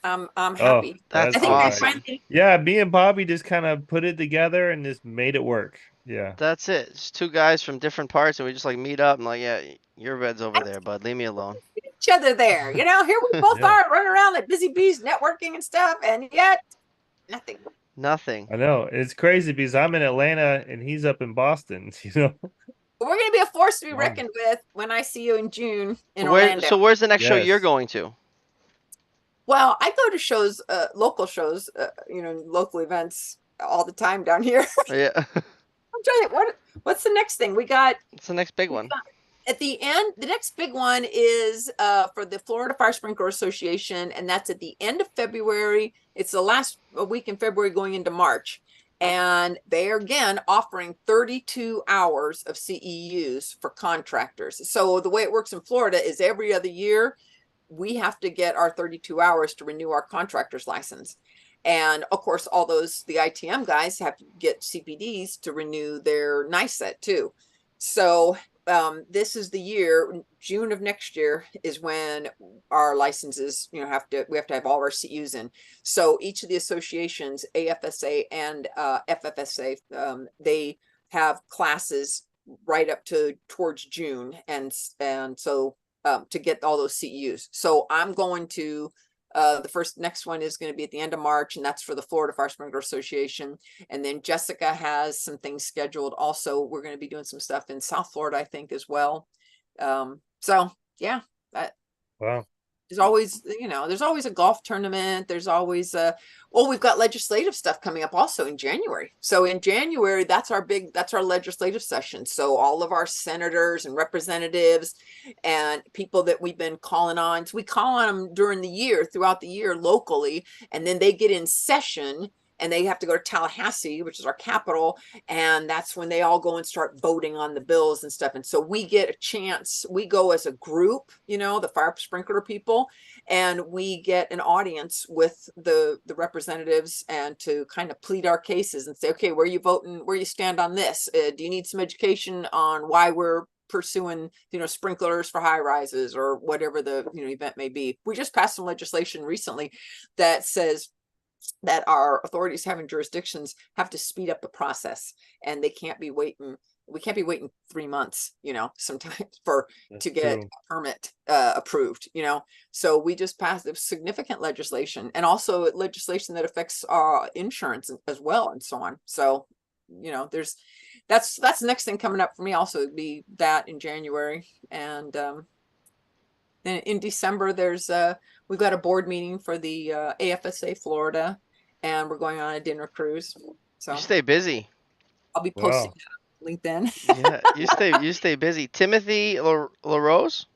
I'm Oh, happy. That's I that's think so I nice. awesome. finally. Yeah, me and Bobby just kind of put it together and just made it work. Yeah. That's it. It's two guys from different parts, and we just like meet up and like, yeah, your bed's over there, bud. Leave me alone. Each other there, here we both Yeah. are running around like busy bees networking and stuff, and yet nothing. Nothing. I know. It's crazy because I'm in Atlanta and he's up in Boston, you know? We're going to be a force to be Wow. reckoned with when I see you in June in Where? Orlando. So where's the next show you're Yes. going to? Well, I go to shows, local shows, local events all the time down here. Yeah. I'm trying to think, what's the next thing we got? It's the next big one. At the end, the next big one is for the Florida Fire Sprinkler Association, and that's at the end of February. It's the last week in February going into March. And they are again offering 32 hours of CEUs for contractors. So the way it works in Florida is every other year, we have to get our 32 hours to renew our contractor's license. And of course, the ITM guys have to get CPDs to renew their NICET too. So this is the year, June of next year is when our licenses, we have to have all our CUs in. So each of the associations, AFSA and FFSA, they have classes right up towards June, and so to get all those CEUs. So I'm going to the next one is going to be at the end of March, and that's for the Florida Fire Sprinkler Association. And then Jessica has some things scheduled. Also, we're going to be doing some stuff in South Florida, I think, as well. So yeah, Wow. there's always a golf tournament. There's always we've got legislative stuff coming up also in January. So in January, that's our legislative session. So all of our senators and representatives and people that we've been calling on, so we call on them throughout the year locally, and then they get in session and they have to go to Tallahassee, which is our capital. And that's when they all go and start voting on the bills and stuff. And so we get a chance, we go as a group, the fire sprinkler people, and we get an audience with the representatives and to kind of plead our cases and say, okay, where are you voting? Where you stand on this? Do you need some education on why we're pursuing, sprinklers for high rises or whatever the event may be? We just passed some legislation recently that says that our authorities having jurisdictions have to speed up the process, and they can't be waiting. We can't be waiting 3 months, sometimes to get a permit approved, So we just passed a significant legislation, and also legislation that affects insurance as well, and so on. So, that's the next thing coming up for me. Also, it'd be that in January, and then in December we've got a board meeting for the AFSA Florida, and we're going on a dinner cruise. So You stay busy. I'll be posting on LinkedIn. Yeah, you stay busy. Timothy LaRose?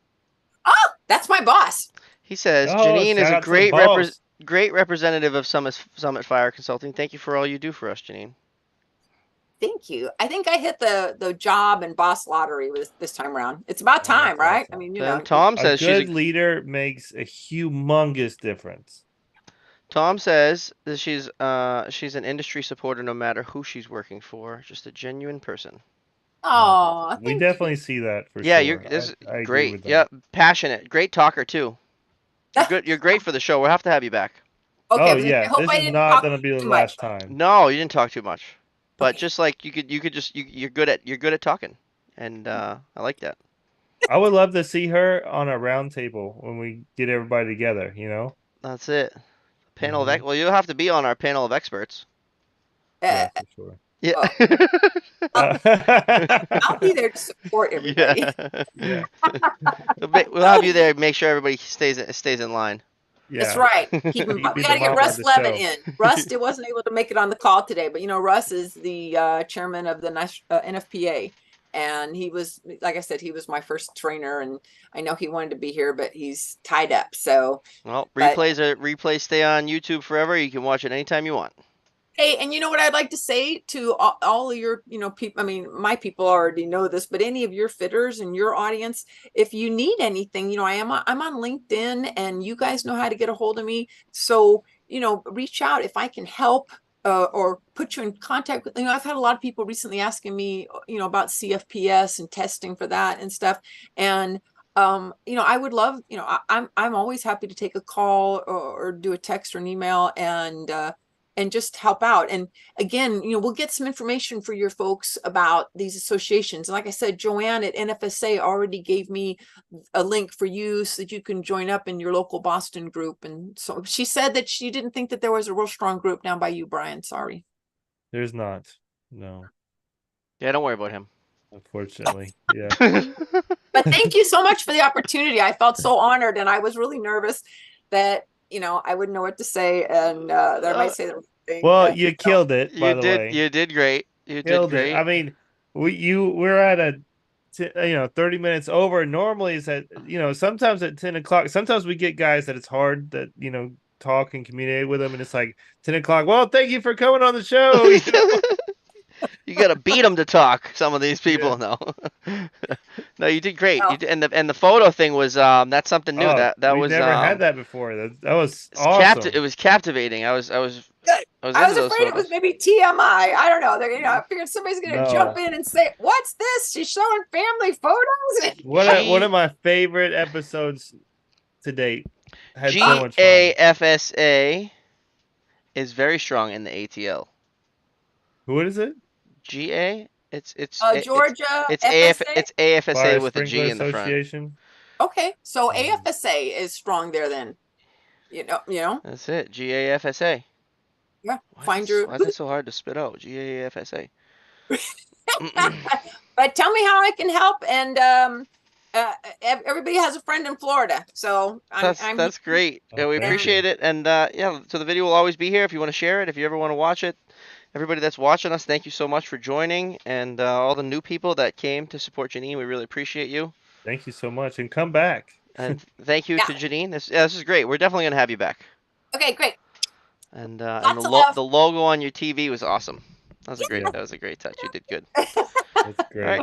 Oh, that's my boss. He says, Oh, Jeannene is shout a out to the boss. great representative of Summit Fire Consulting. Thank you for all you do for us, Jeannene. Thank you. I think I hit the job and boss lottery this time around. It's about time, right? Awesome. I mean, Then Tom A says good leader makes a humongous difference. Tom says that she's an industry supporter no matter who she's working for. Just a genuine person. Oh, We definitely see that for Yeah, sure. I agree great. with that. Yeah, passionate. Great talker too. You're good. You're great for the show. We'll have to have you back. Okay, Oh yeah, I hope this I is didn't not talk gonna be the too last much. time. No, you didn't talk too much. But Okay. just like you're good at talking, and I like that. I would love to see her on a round table when we get everybody together, That's it. Panel of well, you'll have to be on our panel of experts. Yeah, for sure. Yeah. I'll be there to support everybody. Yeah. We'll have you there. Make sure everybody stays in line. That's Yeah. right. He'd We be got the to get mama Russ of the Levitt show. in. Russ still wasn't able to make it on the call today, but Russ is the chairman of the NFPA, And he was, like I said, he was my first trainer, and I know he wanted to be here, but he's tied up. So, Well, but replays stay on YouTube forever. You can watch it anytime you want. hey, and you know what I'd like to say to all of your, people, I mean, my people already know this, but any of your fitters and your audience, if you need anything, I'm on LinkedIn, and you guys know how to get a hold of me. So, reach out if I can help. Or put you in contact with, I've had a lot of people recently asking me, about CFPS and testing for that and stuff. And, I would love, I'm always happy to take a call or do a text or an email and just help out. And again, we'll get some information for your folks about these associations. And like I said, Joanne at NFSA already gave me a link for you so that you can join up in your local Boston group. And so she said that she didn't think that there was a real strong group down by you, Brian. Sorry. There's not. No. Yeah, don't worry about him. Unfortunately. Yeah. But thank you so much for the opportunity. I felt so honored, and I was really nervous that, I wouldn't know what to say, and that I might say the wrong thing. Well, you killed it, by the way. You did great. You Killed did great. it. I mean, we're at 30 minutes over. Normally it's at, sometimes at 10 o'clock. Sometimes we get guys that it's hard that, talk and communicate with them, and it's like 10 o'clock. Well, thank you for coming on the show. You gotta beat them to talk. Some of these people, Yeah. no. No, you did great. Well, You did, and the photo thing was that's something new. That we've was never had that before. That was awesome. It was captivating. I was good. I was into those afraid it was photos. maybe TMI. I don't know. I figured somebody's gonna No. jump in and say, "What's this? She's showing family photos." One of my favorite episodes to date. Had so much fun. GAFSA is very strong in the ATL. What is it? GA? It's Georgia. it's FSA? it's AFSA Fire with a G Sprinkler in the front. Association. Okay, so AFSA is strong there then. That's it. GAFSA. Yeah. Why is it so hard to spit out? GAFSA. But tell me how I can help. And everybody has a friend in Florida, so that's great. Yeah, we appreciate it. And so the video will always be here if you want to share it, if you ever want to watch it. Everybody that's watching us, thank you so much for joining, and all the new people that came to support Jeannene, we really appreciate you. Thank you so much, and come back. And thank you to Jeannene. This is great. We're definitely gonna have you back. Okay, great. And the logo on your TV was awesome. That was a great touch. You did good. That's great. All right.